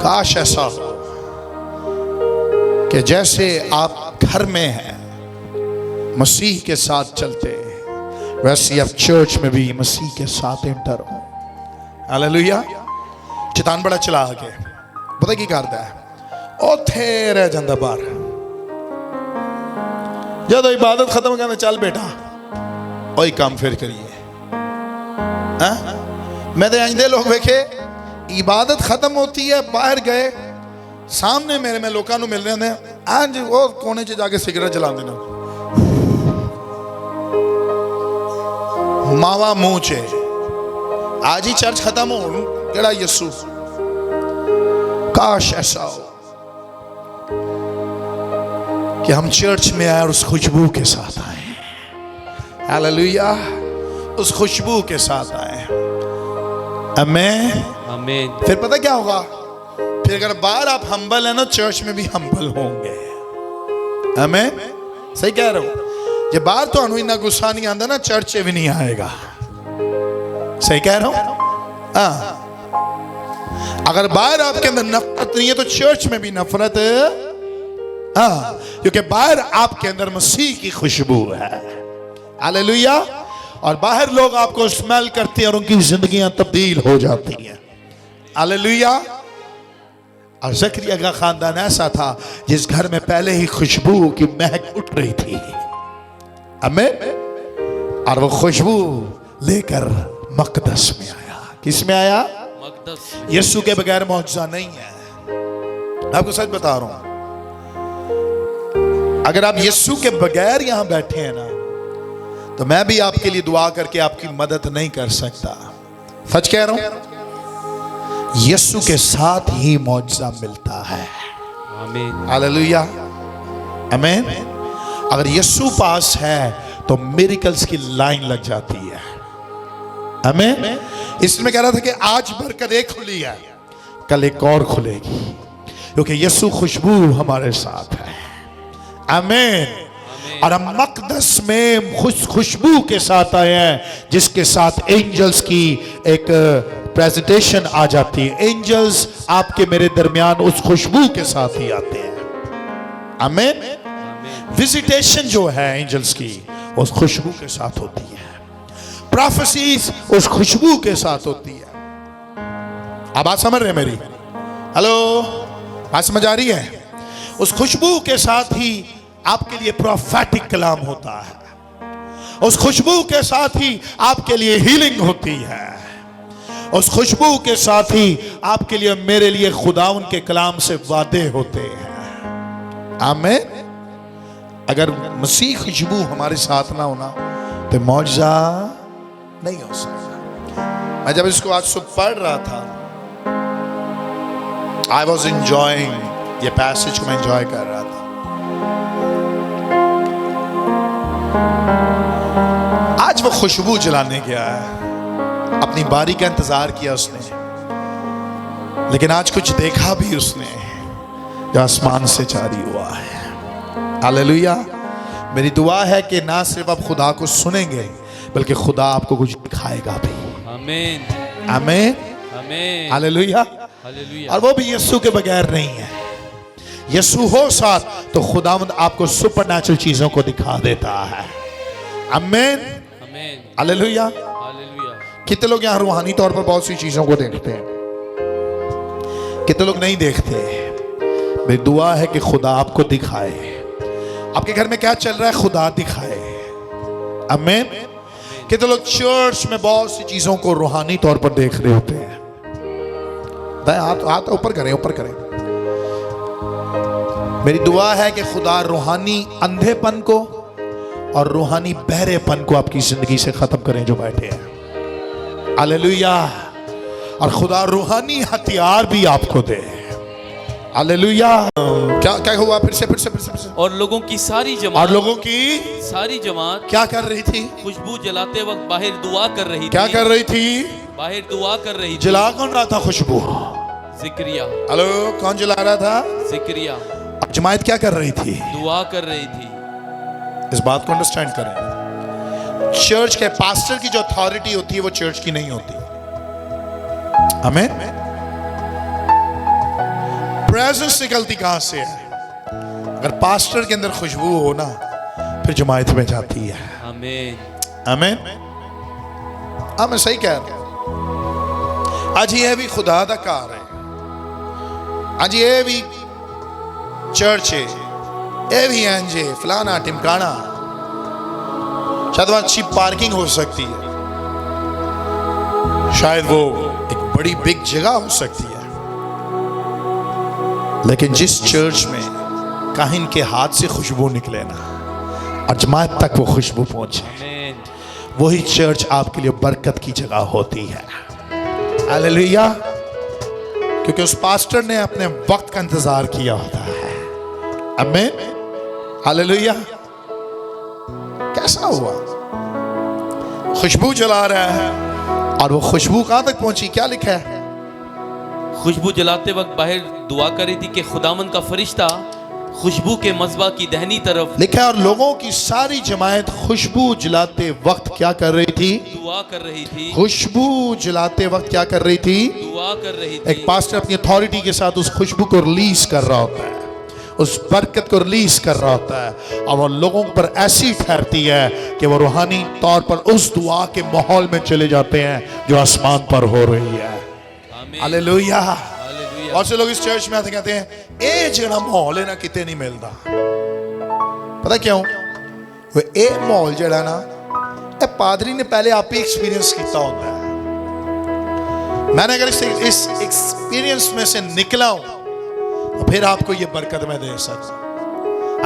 A: काश ऐसा हो कि जैसे आप घर में हैं मसीह के साथ चलते हैं, वैसे आप चर्च में भी मसीह के साथ एंटर हो। हालेलुया। शैतान बड़ा चलाक है, पता की करता है, ओथे रह जाता बाहर, जब इबादत खत्म करना, चल बेटा वही काम फिर करिए। मैं तो अंजदे लोग वेखे, इबादत खत्म होती है, बाहर गए, सामने मेरे में लोगों मिल रहे हैं, आज वो कोने च जाके सिगरेट जलाते ना, मावा मुंह च, आज ही चर्च खत्म हो केड़ा यीशु। काश ऐसा हो कि हम चर्च में आए और उस खुशबू के साथ आए। हालेलुया। उस खुशबू के साथ आए। आमीन।
B: आमीन।
A: फिर पता क्या होगा, फिर अगर बाहर आप हम्बल है ना, चर्च में भी हम्बल होंगे। आमीन। सही कह रहे हो। जब बाहर तो इतना गुस्सा नहीं आता ना, चर्च भी नहीं आएगा। सही कह रहा हूं। अगर बाहर आपके अंदर नफरत नहीं है तो चर्च में भी नफरत है। हाँ, क्योंकि बाहर आपके अंदर मसीह की खुशबू है। हालेलुया। और बाहर लोग आपको स्मेल करते हैं और उनकी जिंदगियां तब्दील हो जाती हैं। हालेलुया। और ज़करिया का खानदान ऐसा था जिस घर में पहले ही खुशबू की महक उठ रही थी। आमीन। और वो खुशबू लेकर मकदस में आया। किस में आया?
B: मकदस।
A: यीशु के बगैर मौजज़ा नहीं है। मैं आपको सच बता रहा हूं, अगर आप यीशु के बगैर यहां बैठे हैं ना, तो मैं भी आपके लिए दुआ करके आपकी मदद नहीं कर सकता। सच कह रहा हूं, यीशु के साथ ही मौजज़ा मिलता है।
B: आमीन।
A: हालेलुया। आमीन। अगर यीशु पास है तो मिरेकल्स की लाइन लग जाती है। आमीन। इसमें कह रहा था कि आज बरकत एक खुली है, कल एक और खुलेगी, क्योंकि यीशु खुशबू हमारे साथ है। आमीन। और हम मकदस में खुशबू के साथ आए हैं, जिसके साथ एंजल्स की एक प्रेजेंटेशन आ जाती है। एंजल्स आपके मेरे दरमियान उस खुशबू के साथ ही आते हैं। आमीन। विजिटेशन जो है एंजल्स की उस खुशबू के साथ होती है। प्रोफेसीज उस खुशबू के साथ होती है। आप बात समझ रहे हैं मेरी? हेलो, बात समझ आ रही है? उस खुशबू के साथ ही आपके लिए प्रोफेटिक कलाम होता है। उस खुशबू के साथ ही आपके लिए हीलिंग होती है। उस खुशबू के साथ ही आपके लिए मेरे लिए खुदा उनके कलाम से वादे होते हैं। आमीन। अगर मसीह खुशबू हमारे साथ ना होना तो मौजज़ा नहीं हो सकता। मैं जब इसको आज सुबह पढ़ रहा था, आई वॉज एंजॉयिंग, ये पैसेज को मैं एंजॉय कर रहा था। आज वो खुशबू जलाने गया है, अपनी बारी का इंतजार किया उसने, लेकिन आज कुछ देखा भी उसने जो आसमान से जारी हुआ है। हालेलुया। मेरी दुआ है कि ना सिर्फ आप खुदा को सुनेंगे बल्कि खुदा आपको कुछ दिखाएगा भी।
B: आमीन।
A: आमीन।
B: आमीन।
A: हालेलुया।
B: हालेलुया।
A: और वो भी यीशु के बगैर नहीं है। यीशु हो साथ तो खुदावंद आपको सुपरनैचुरल चीजों को दिखा देता है। आमीन।
B: आमीन।
A: हालेलुया।
B: हालेलुया।
A: कितने लोग यहाँ रूहानी तौर पर बहुत सी चीजों को देखते हैं, कितने लोग नहीं देखते? मेरी दुआ है कि खुदा आपको दिखाए। आपके घर में क्या चल रहा है, खुदा दिखाए। आमीन। कितने लोग चर्च में बहुत सी चीजों को रूहानी तौर पर देख रहे होते हैं? हाथ ऊपर करें, ऊपर करें। मेरी दुआ है कि खुदा रूहानी अंधेपन को और रूहानी बहरेपन को आपकी जिंदगी से खत्म करें जो बैठे हैं। हालेलुया। और खुदा रूहानी हथियार भी आपको दे। हालेलुया। क्या हुआ? फिर से।
B: और लोगों की सारी
A: और
B: जमात,
A: लोगों की
B: सारी जमात
A: क्या कर रही थी?
B: खुशबू जलाते वक्त बाहर दुआ कर रही थी।
A: क्या कर रही थी?
B: बाहर दुआ कर रही थी।
A: जला कौन रहा था खुशबू?
B: जिक्रिया।
A: हेलो, कौन जला रहा था?
B: जिक्रिया।
A: जमात क्या कर रही थी?
B: दुआ कर रही थी।
A: इस बात को अंडरस्टैंड करें। चर्च के पास्टर की जो अथॉरिटी होती है वो चर्च की नहीं होती। आमीन। प्रेजेंस निकलती कहां से है? अगर पास्टर के अंदर खुशबू हो ना, फिर जमात में जाती है।
B: आमीन।
A: आमीन। हाँ, मैं सही कह रहा हूं। आज ये भी खुदा दा कार है। आज ये भी चर्च है, ये भी अंजे फलाना टिमकाना। शायद वहां अच्छी पार्किंग हो सकती है, शायद वो एक बड़ी बिग जगह हो सकती है, लेकिन जिस चर्च में काहिन के हाथ से खुशबू निकले ना और जमात तक वो खुशबू पहुंचे,
B: आमीन।
A: वही चर्च आपके लिए बरकत की जगह होती है। हालेलुया। क्योंकि उस पास्टर ने अपने वक्त का इंतजार किया होता है। आमीन। हालेलुया। कैसा हुआ? खुशबू जला रहा है और वो खुशबू कहां तक पहुंची? क्या लिखा है?
B: खुशबू जलाते वक्त बाहर दुआ कर रही थी कि खुदावन का फरिश्ता खुशबू के मज़बा की दहनी तरफ
A: लिखा है, और लोगों की सारी जमात खुशबू जलाते वक्त क्या कर रही थी?
B: दुआ कर रही थी।
A: खुशबू जलाते वक्त क्या कर रही थी?
B: दुआ कर रही थी।
A: एक पास्टर अपनी अथॉरिटी के साथ उस खुशबू को रिलीज कर रहा होता है, उस बरकत को रिलीज कर रहा होता है, और वो लोगों पर ऐसी ठहरती है कि वो रूहानी तौर पर उस दुआ के माहौल में चले जाते हैं जो आसमान पर हो रही है।
B: आमीन।
A: हालेलुया।
B: हालेलुया।
A: बहुत से लोग इस चर्च में आते कहते हैं ए जड़ा माहौल है ना कितने नहीं मिलता। पता क्यों? वो ए माहौल जड़ा ना ए पादरी ने पहले आप ही एक्सपीरियंस किया होता है। मैंने अगर इस एक्सपीरियंस में से निकला हूं तो फिर आपको ये बरकत मैं दे सकता।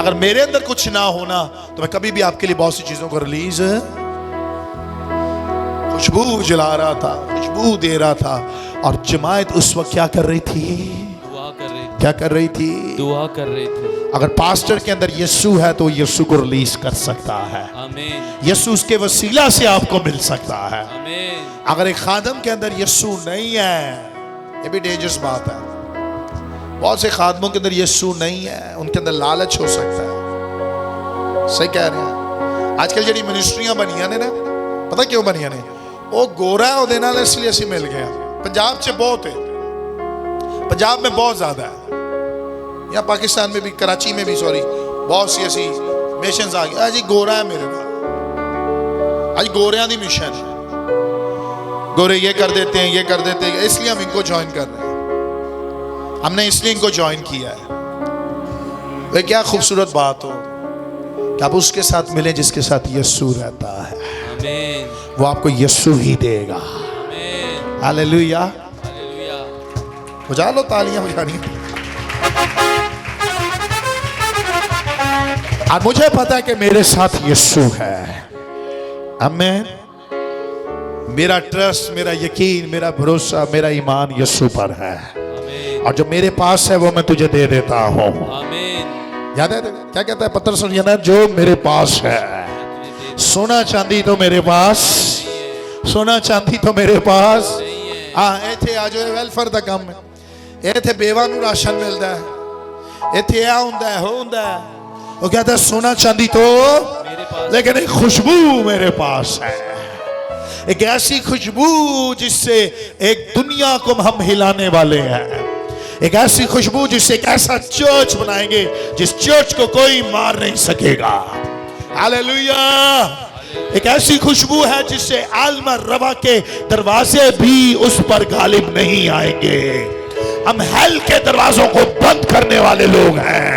A: अगर मेरे अंदर कुछ ना होना तो मैं कभी भी आपके लिए बहुत सी चीजों को रिलीज खुशबू जला रहा था, खुशबू दे रहा था, और जमात उस वक्त क्या कर रही थी?
B: दुआ कर रही थी।
A: क्या कर रही थी?
B: दुआ कर रही थी।
A: अगर पास्टर के अंदर यीशु है तो यीशु को रिलीज कर सकता है।
B: आमीन।
A: यीशु उसके वसीला से आपको मिल सकता है।
B: आमीन।
A: अगर एक खादम के अंदर यीशु नहीं है, ये भी डेंजरस बात है। बहुत से खादमों के अंदर यीशु नहीं है, उनके अंदर लालच हो सकता है। सही कह रहे हैं। आजकल जी मिनिस्ट्रियां बनिया ने ना, पता क्यों बनिया ने? वो गोरा है ਉਹਦੇ ਨਾਲ इसलिए ਅਸੀਂ मिल गए। पंजाब च बहुत है, पंजाब में बहुत ज्यादा है, या पाकिस्तान में भी, कराची में भी, सॉरी, बहुत सी ऐसी मिशंस आ गई। जी गोरा है मेरे नाल, आज गोरियां दी मिशन है, गोरे ये कर देते हैं, ये कर देते हैं, इसलिए हम इनको ज्वाइन कर रहे हैं। हमने इसलिए इनको ज्वाइन किया है। वे क्या खूबसूरत बात हो कि आप उसके साथ मिलें जिसके साथ यीशु रहता है।
B: आमीन।
A: वो आपको यीशु ही देगा।
B: आमीन।
A: हालेलुया।
B: हालेलुया।
A: बजा लो तालियां बजानी। और मुझे पता है कि मेरे साथ यीशु है। आमीन। मेरा ट्रस्ट, मेरा यकीन, मेरा भरोसा, मेरा ईमान यीशु पर है,
B: आमीन।
A: और जो मेरे पास है वो मैं तुझे दे देता हूँ।
B: आमीन।
A: याद है क्या कहता है पत्रस? जो मेरे पास है, सोना चांदी तो मेरे पास, सोना चांदी तो मेरे पास। हाँ, इत्थे आ जाओ, वेलफेयर दा काम है। इत्थे बेवा नूं राशन मिलता है, इत्थे आ हुंदा है, हो हुंदा है। वो कहता है सोना चांदी तो
B: मेरे पास,
A: लेकिन एक खुशबू मेरे पास है, एक ऐसी खुशबू जिससे एक दुनिया को हम हिलाने वाले हैं, एक ऐसी खुशबू जिससे एक ऐसा चर्च बनाएंगे जिस चर्च को कोई मार नहीं सकेगा। हालेलुया। एक ऐसी खुशबू है जिससे आलम रवा के दरवाजे भी उस पर गालिब नहीं आएंगे। हम हेल के दरवाजों को बंद करने वाले लोग हैं,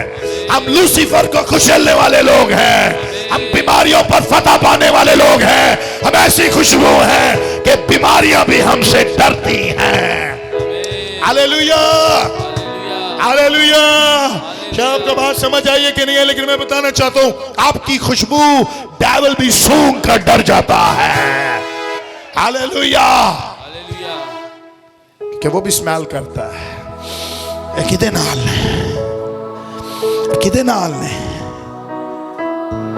A: हम लूसीफर को कुचलने वाले लोग हैं, हम बीमारियों पर फतह पाने वाले लोग हैं। हम ऐसी खुशबू हैं कि बीमारियां भी हमसे डरती हैं। हालेलुया। हालेलुया। क्या आपको बात समझ आई है कि नहीं है? लेकिन मैं बताना चाहता हूं, आपकी खुशबू डेविल भी सूंघ कर डर जाता है। हालेलुया।
B: हालेलुया।
A: कि वो भी स्मेल करता है। किदे नाल ने, किदे नाल ने,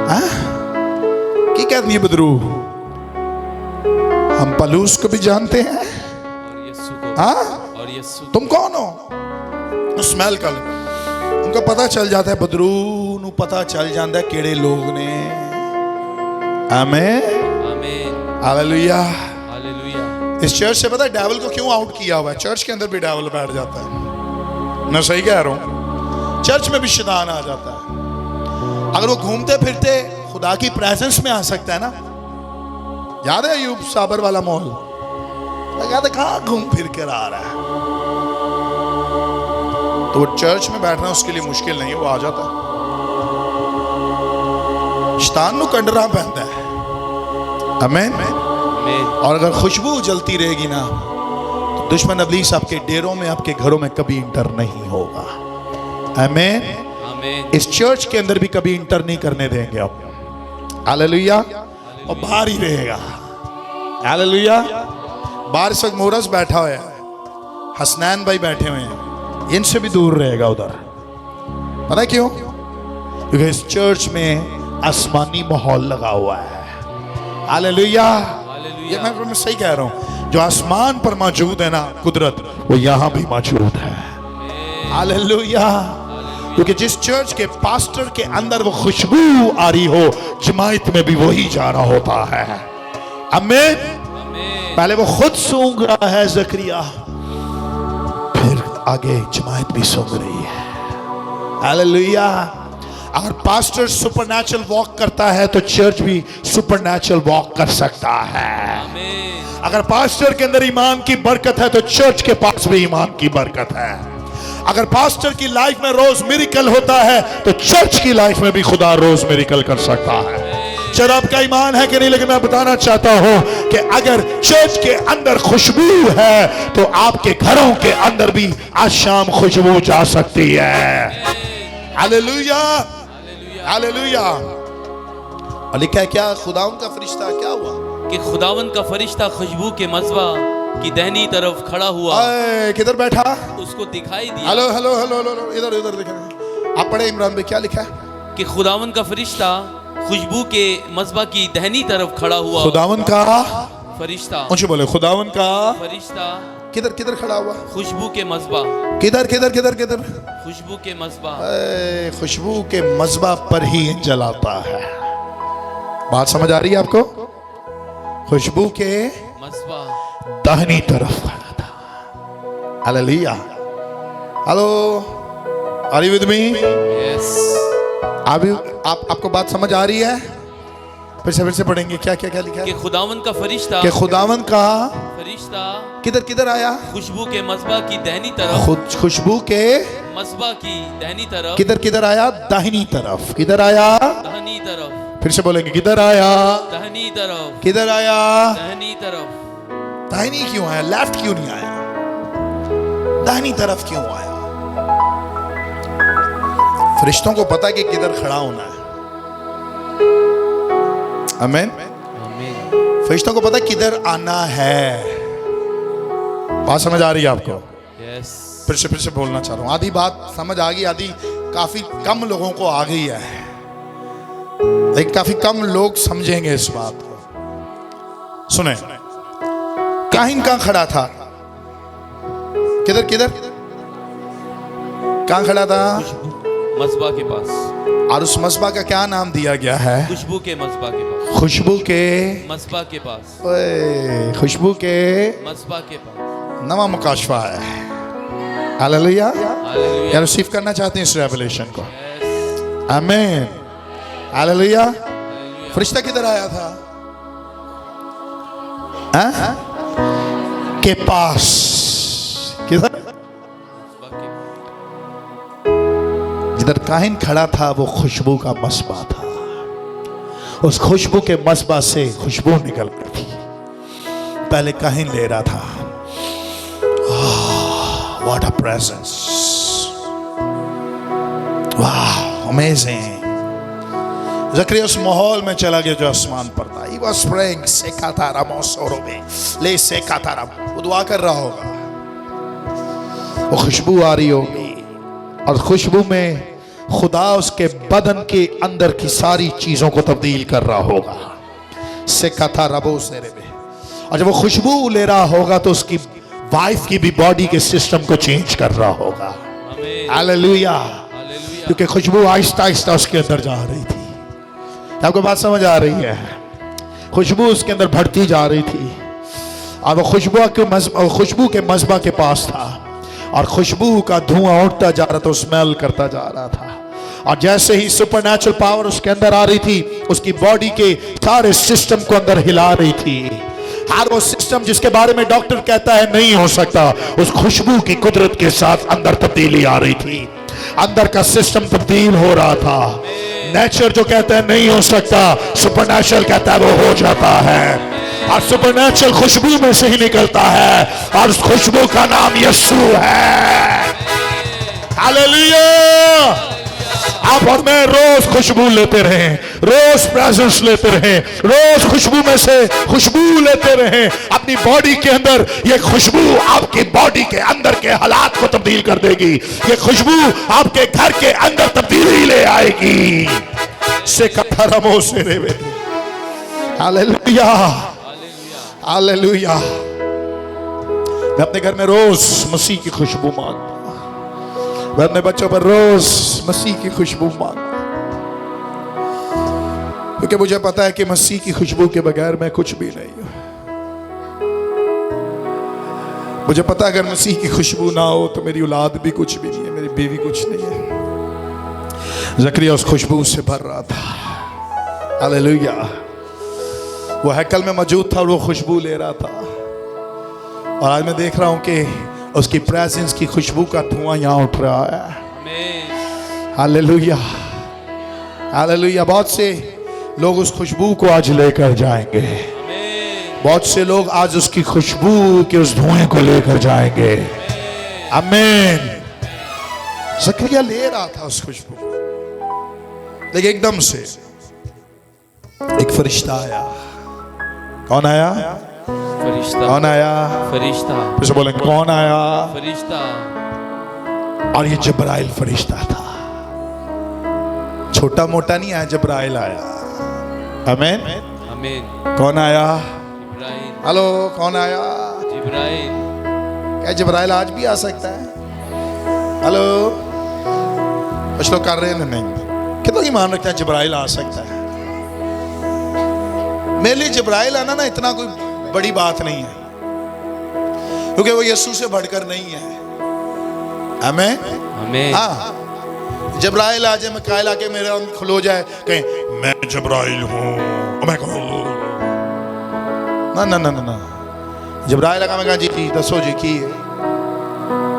A: हाँ? की कहती है बदरू? हम पलूस को भी जानते हैं,
B: और यीशु को,
A: हाँ?
B: और यीशु।
A: तुम कौन हो? स्मेल कर, उनको पता चल जाता है, बदरू नू पता चल जाता है केड़े लोग ने। आमीन।
B: आमीन।
A: हालेलुया।
B: हालेलुया।
A: इस चर्च से पता है डेविल को क्यों आउट किया हुआ है? चर्च के अंदर भी डेविल बैठ जाता है। मैं सही कह रहा हूं? चर्च में भी शैतान आ जाता है। अगर वो घूमते फिरते खुदा की प्रेजेंस में आ सकता है ना। याद है अयूब साबर वाला माहौल? याद है कहां घूम फिर कर आ रहा है? तो वो चर्च में बैठना उसके लिए मुश्किल नहीं, वो आ जाता है। शैतान नु कंडरा पहनता है। आमीन। और अगर खुशबू जलती रहेगी ना तो दुश्मन इब्लीस आपके डेरों में, आपके घरों में कभी इंटर नहीं होगा। आमीन।
B: आमीन।
A: इस चर्च के अंदर भी कभी इंटर नहीं करने देंगे आप। हालेलुया। और बाहर ही रहेगा। हालेलुया। बाहर इस वक्त मोरस बैठा हुआ है, हसनैन भाई बैठे हुए हैं, इनसे भी दूर रहेगा उधर। पता है क्यों? क्योंकि इस चर्च में आसमानी माहौल लगा हुआ है। हालेलुया। ये मैं सही कह रहा हूं, जो आसमान पर मौजूद है ना कुदरत, वो यहां भी मौजूद है। हालेलुया। क्योंकि जिस चर्च के पास्टर के अंदर वो खुशबू आ रही हो, जमात में भी वही जाना होता है। आमीन। पहले वो खुद सूंघ रहा है जकरिया, फिर आगे जमात भी सूंघ रही है। हालेलुया। अगर पास्टर सुपरनैचुरल वॉक करता है तो चर्च भी सुपरनैचुरल वॉक कर सकता है। अगर पास्टर के अंदर ईमान की बरकत है तो चर्च के पास भी ईमान की बरकत है। अगर पास्टर की लाइफ में रोज मिरेकल होता है तो चर्च की लाइफ में भी खुदा रोज मिरेकल कर सकता है। चलो आपका ईमान है कि नहीं, लेकिन मैं बताना चाहता हूं कि अगर चर्च के अंदर खुशबू है तो आपके घरों के अंदर भी आज शाम खुशबू जा सकती है। Hallelujah, hallelujah. और लिखा है क्या, खुदावन का फरिश्ता क्या हुआ
B: कि खुदावन का फरिश्ता खुशबू के मज़बा की दाहिनी तरफ खड़ा हुआ।
A: किधर बैठा?
B: उसको दिखाई दिया।
A: हेलो हेलो हेलो हेलो, इधर इधर देखें। आप पढ़े इमरान भाई, क्या लिखा है
B: कि खुदावन का फरिश्ता खुशबू के मज़बा की दाहिनी तरफ खड़ा हुआ।
A: खुदावन का
B: फरिश्ता,
A: मुझे बोले खुदावन का
B: फरिश्ता
A: किधर किधर खड़ा हुआ?
B: खुशबू के मज़बा,
A: किधर किधर किधर किधर?
B: खुशबू के मज़बा।
A: खुशबू के मज़बा पर ही जलाता है। बात समझ आ रही है आपको? खुशबू के
B: मज़बा
A: दाहिनी तरफ खड़ा था। Hallelujah. Hello, are you with me?
B: Yes.
A: आपको बात समझ आ रही है? फिर से पढ़ेंगे। क्या क्या क्या लिखा है?
B: कि खुदावन का फरिश्ता,
A: कि खुदावन का
B: फरिश्ता
A: किधर किधर आया?
B: खुशबू के मज़बा की दाहिनी तरफ।
A: खुशबू के
B: मज़बा की दाहिनी तरफ।
A: किधर किधर आया? दाहिनी तरफ। किधर आया?
B: दाहिनी तरफ।
A: फिर से बोलेंगे, किधर आया?
B: दाहिनी तरफ।
A: किधर आया?
B: दाहिनी तरफ।
A: दाहिनी क्यों आया? लेफ्ट क्यों नहीं आया? दाहिनी तरफ क्यों आया? फरिश्तों को पता कि किधर खड़ा होना है। आमीन। फरिश्तों को पता किधर आना है। बात समझ आ रही है आपको?
B: यस।
A: फिर से बोलना चाह रहा हूं। आधी बात समझ आ गई, आधी काफी कम लोगों को आ गई है, लेकिन काफी कम लोग समझेंगे इस बात को। सुने, काहिन कहां खड़ा था? किधर किधर? कहां खड़ा था?
B: मज़बा के पास।
A: और उस मज़बा का क्या नाम दिया गया है?
B: खुशबू के मज़बा के पास।
A: खुशबू के
B: मज़बा के पास।
A: ओए, खुशबू के
B: मज़बा के पास।
A: नवा मुकाशफा है। हालेलुया।
B: हालेलुया।
A: यार रिसीव करना चाहते हैं इस रेवलेशन को?
B: यस।
A: आमीन। हालेलुया। फरिश्ता किधर आया था? के पास। किधर? जिधर काहिन खड़ा था वो खुशबू का मसबा था। उस खुशबू के मसबा से खुशबू निकल रही थी। पहले काहिन ले रहा था। व्हाट अ प्रेजेंस, वाह, अमेजिंग। ज़करिया उस माहौल में चला गया जो आसमान पर था। He was praying, सेका रामोसोरो में ले सेका राम, वो दुआ कर रहा होगा। वो खुशबू आ रही होगी और खुशबू में खुदा उसके बदन के अंदर की सारी चीजों को तब्दील कर रहा होगा। सेका था रबो सेरे में। और जब वो खुशबू ले रहा होगा तो उसकी वाइफ की भी बॉडी के सिस्टम को चेंज कर रहा होगा। हालेलुया। क्योंकि खुशबू आहिस्ता आहिस्ता उसके अंदर जा रही थी। आपको बात समझ आ रही है? खुशबू उसके अंदर बढ़ती जा रही थी और वो खुशबू के मज़बा के पास था और खुशबू का धुआं उठता जा रहा था, स्मेल करता जा रहा था। और जैसे ही सुपरनैचुरल पावर उसके अंदर आ रही थी, उसकी बॉडी के सारे सिस्टम को अंदर हिला रही थी। हर वो सिस्टम जिसके बारे में डॉक्टर कहता है नहीं हो सकता, उस खुशबू की कुदरत के साथ अंदर तब्दीली आ रही थी। अंदर का सिस्टम तब्दील हो रहा था। नेचर जो कहता है नहीं हो सकता, सुपरनैचुरल कहता है वो हो जाता है। और सुपरनैचुरल खुशबू में से ही निकलता है और उस खुशबू का नाम यीशु है। हालेलुया। आप और मैं रोज खुशबू लेते रहें, रोज प्रेजेंस लेते रहें, रोज खुशबू में से खुशबू लेते रहें। अपनी बॉडी के अंदर ये खुशबू आपकी बॉडी के अंदर के हालात को तब्दील कर देगी। ये खुशबू आपके घर के अंदर तब्दीली ले आएगी। से कथरमो से रेवे। Hallelujah, hallelujah. मैं अपने घर में रोज मसीह की खुशबू मांगता हूं। मैं अपने बच्चों पर रोज मसीह की खुशबू मांगता, क्योंकि मुझे पता है कि मसीह की खुशबू के बगैर मैं कुछ भी नहीं हूं। मुझे पता है अगर मसीह की खुशबू ना हो तो मेरी औलाद भी कुछ भी नहीं है, मेरी बीवी कुछ नहीं है। ज़करिया उस खुशबू से भर रहा था। हालेलुया। वो हैकल में मौजूद था और वो खुशबू ले रहा था। और आज मैं देख रहा हूं कि उसकी प्रेजेंस की खुशबू का धुआं यहां उठ रहा है। Hallelujah, hallelujah. बहुत से लोग उस खुशबू को आज लेकर जाएंगे। बहुत से लोग आज उसकी खुशबू के उस धुएं को लेकर जाएंगे। आमीन। ज़करिया ले रहा था उस खुशबू को, लेकिन एकदम से एक फरिश्ता आया। कौन आया?
B: फरिश्ता।
A: कौन आया?
B: फरिश्ता।
A: फिर से बोलें, कौन आया?
B: फरिश्ता।
A: और ये जब्राइल फरिश्ता था। छोटा मोटा नहीं आया, जब्राइल आया। आमीन,
B: आमीन।
A: कौन आया?
B: जिब्राइल।
A: हेलो, कौन आया?
B: जिब्राइल।
A: क्या जब्राइल आज भी आ सकता है? हेलो, कुछ लोग कर रहे हैं नहीं। कितनों की मान रखते हैं जब्राइल आ सकता है? मेरे लिए जब्राइल आना ना इतना कोई बड़ी बात नहीं है, क्योंकि वो यीशु से बढ़कर नहीं है। आमीन, आमीन। हाँ, जब्राइल आ जाए, मिकाएल आके मेरे अंदर खुलो जाए, कहें मैं जब्राइल हूं, मैं कहूं ना ना ना ना ना। जब्राइल आका, मैं कहा जी जी दसो जी की है।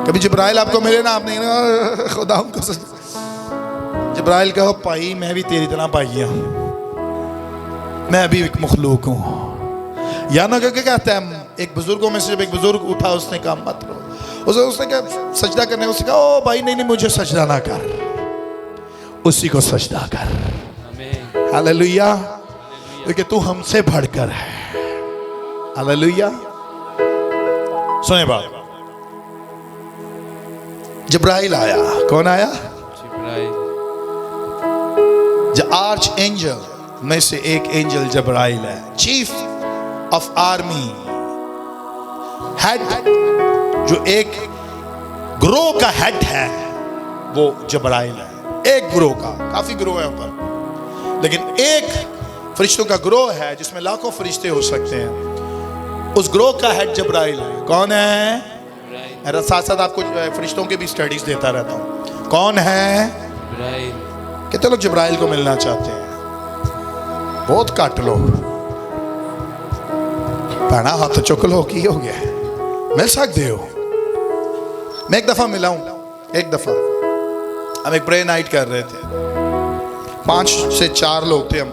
A: कभी जब्राइल आपको मिले ना, आपने खुदा उनको जब्राइल कहो भाई मैं भी तेरी तरह पाई हूं, मैं भी एक मखलूक हूं। या ना क्या कहता है, एक बुजुर्गों में से जब एक बुजुर्ग उठा, उसने कहा मत रो, उसने कहा सजदा करने, उसने कहा ओ भाई नहीं नहीं मुझे सजदा ना कर, उसी को सजदा कर। हालेलुया, क्योंकि तू हमसे बढ़कर है। हालेलुया। सुने बात, जब्राइल आया। कौन आया?
B: जिब्राइल।
A: द आर्च एंजल में से एक एंजल जब्राइल है। चीफ ऑफ आर्मी, हेड, जो एक ग्रोह का हेड है वो जब्राइल है। एक ग्रोह का, काफी ग्रोह है ऊपर, लेकिन एक फरिश्तों का ग्रोह है जिसमें लाखों फरिश्ते हो सकते हैं। उस ग्रोह का हेड जब्राइल है। कौन है? मेरा साथ साथ आपको फरिश्तों के भी स्टडीज देता रहता हूं। कौन है?
B: जिब्राइल।
A: कितने लोग जब्राइल को मिलना चाहते हैं? बहुत घट लोग। भैना हाथ चुक लो, की हो गया, मिल सकते हो। मैं एक दफा मिला हूं, एक दफा हम एक प्रे नाइट कर रहे थे, 5 से 4 लोग थे हम।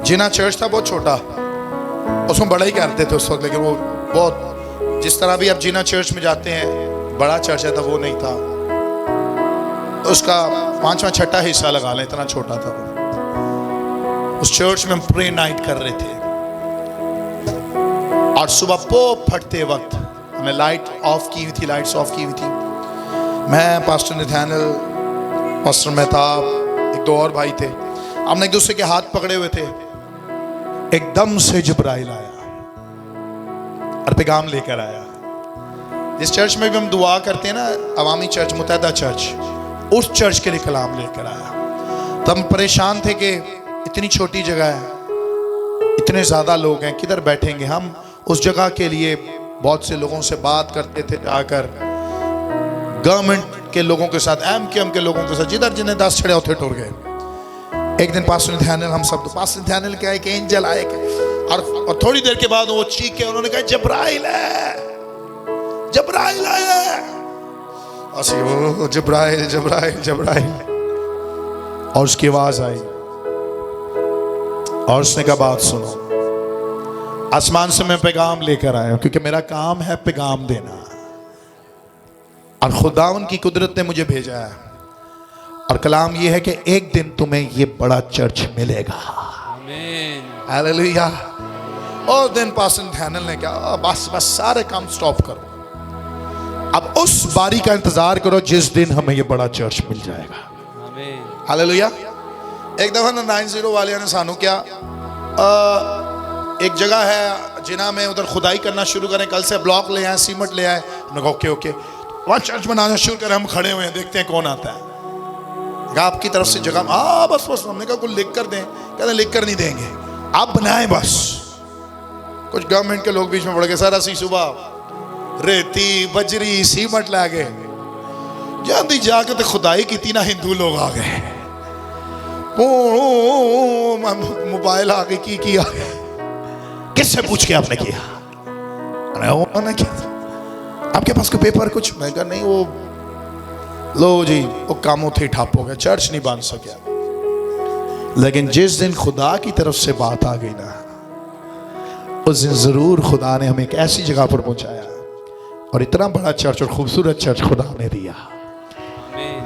A: जिना चर्च था बहुत छोटा, उसमें बड़ा ही करते थे उस वक्त, लेकिन वो बहुत, जिस तरह भी आप जिना चर्च में जाते हैं बड़ा चर्च है, तो वो नहीं था। उसका 5वां 6ठा हिस्सा लगा लें, इतना छोटा था वो। उस चर्च में हम प्रे नाइट कर रहे थे, और सुबह पोप फटते वक्त हमने लाइट ऑफ की हुई थी, लाइट्स ऑफ की हुई थी। मैं, पास्टर निथानल, पास्टर मेहताब, एक दो और भाई थे, हमने एक दूसरे के हाथ पकड़े हुए थे। एकदम से जिब्राइल आया और पैगाम लेकर आया। जिस चर्च में भी हम दुआ करते हैं ना, अवामी चर्च, मुत्तहदा चर्च, उस चर्च के लिए कलाम लेकर आया। तो हम परेशान थे कि इतनी छोटी जगह है, इतने ज्यादा लोग हैं, किधर बैठेंगे हम। उस जगह के लिए बहुत से लोगों से बात करते थे, जाकर गवर्नमेंट के लोगों के साथ, एमकेएम के लोगों के साथ, जिधर जिन्हें 10 छड़े उठे टुर गए। एक दिन पास्टर निथानल, हम सब, पास्टर निथानल क्या है कि एंजल आए, और थोड़ी देर के बाद वो चीखे, उन्होंने कहा जब्राइल है, जब्राइल आया। ओ जब्राइल जब्राइल जब्राइल, और उसकी आवाज आई और उसने कहा बात सुनो, आसमान से मैं पैगाम लेकर आया हूं, क्योंकि मेरा काम है पैगाम देना, और खुदा उनकी कुदरत ने मुझे भेजा है। और कलाम यह है कि एक दिन तुम्हें ये बड़ा चर्च मिलेगा।
B: आमीन।
A: हालेलुया। और दिन पास्टर निथानल ने कहा बस बस सारे काम स्टॉप करो, अब उस बारी का इंतजार करो जिस दिन हमें ये बड़ा चर्च मिल जाएगा।
B: आमीन।
A: हालेलुया। एक दफा ना 90 वाले ने सानू क्या, एक जगह है जिना में, उधर खुदाई करना शुरू करें, कल से ब्लॉक ले आए, सीमेंट ले आए। हमने कहा ओके ओके। वहां चर्च बनाना शुरू करें, हम खड़े हुए हैं, देखते हैं कौन आता है। कहा आपकी तरफ से जगह, बस हमने कहा कुछ लिख कर दें, कहते लिख कर नहीं देंगे, आप बनाएं बस। कुछ गवर्नमेंट के लोग बीच में पड़ गए, सर असी सुबह रेती बजरी सीमट ला गए, जल्दी जाके तो खुदाई की ना, हिंदू लोग आ गए, मोबाइल आ गई की आ गए, किससे पूछ के आपने किया? मैंने किया, आपके पास कोई पेपर कुछ? मैं कहा नहीं, वो लो जी वो काम उठे ठप हो गया, चर्च नहीं बन सका। लेकिन जिस दिन खुदा की तरफ से बात आ गई ना, उस दिन जरूर खुदा ने हमें एक ऐसी जगह पर पहुंचाया और इतना बड़ा चर्च और खूबसूरत चर्च खुदा ने दिया।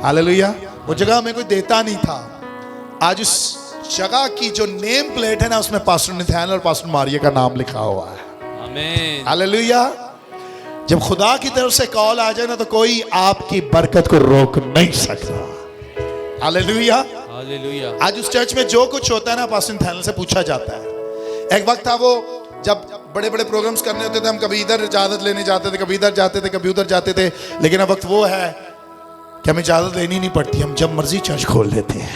A: हालेलुया। वो जगह हमें कोई देता नहीं था। आज उस जगह की जो नेम प्लेट है ना, उसमें पास्टर नथानिएल और पास्टर मारिया का नाम लिखा हुआ है। आमीन। हालेलुया। जब खुदा की तरफ से कॉल आ जाए ना, तो कोई आपकी बरकत को रोक नहीं सकता। हालेलुया। हालेलुया। आज उस चर्च में जो कुछ होता है ना, पास्टर नथानिएल से पूछा जाता है। एक वक्त था वो, जब बड़े बड़े प्रोग्राम्स करने होते थे, हम कभी इधर इजाजत लेने जाते थे, कभी इधर जाते थे, कभी उधर जाते थे। लेकिन अब वक्त वो है कि हमें इजाजत लेनी नहीं पड़ती, हम जब मर्जी चर्च खोल देते हैं।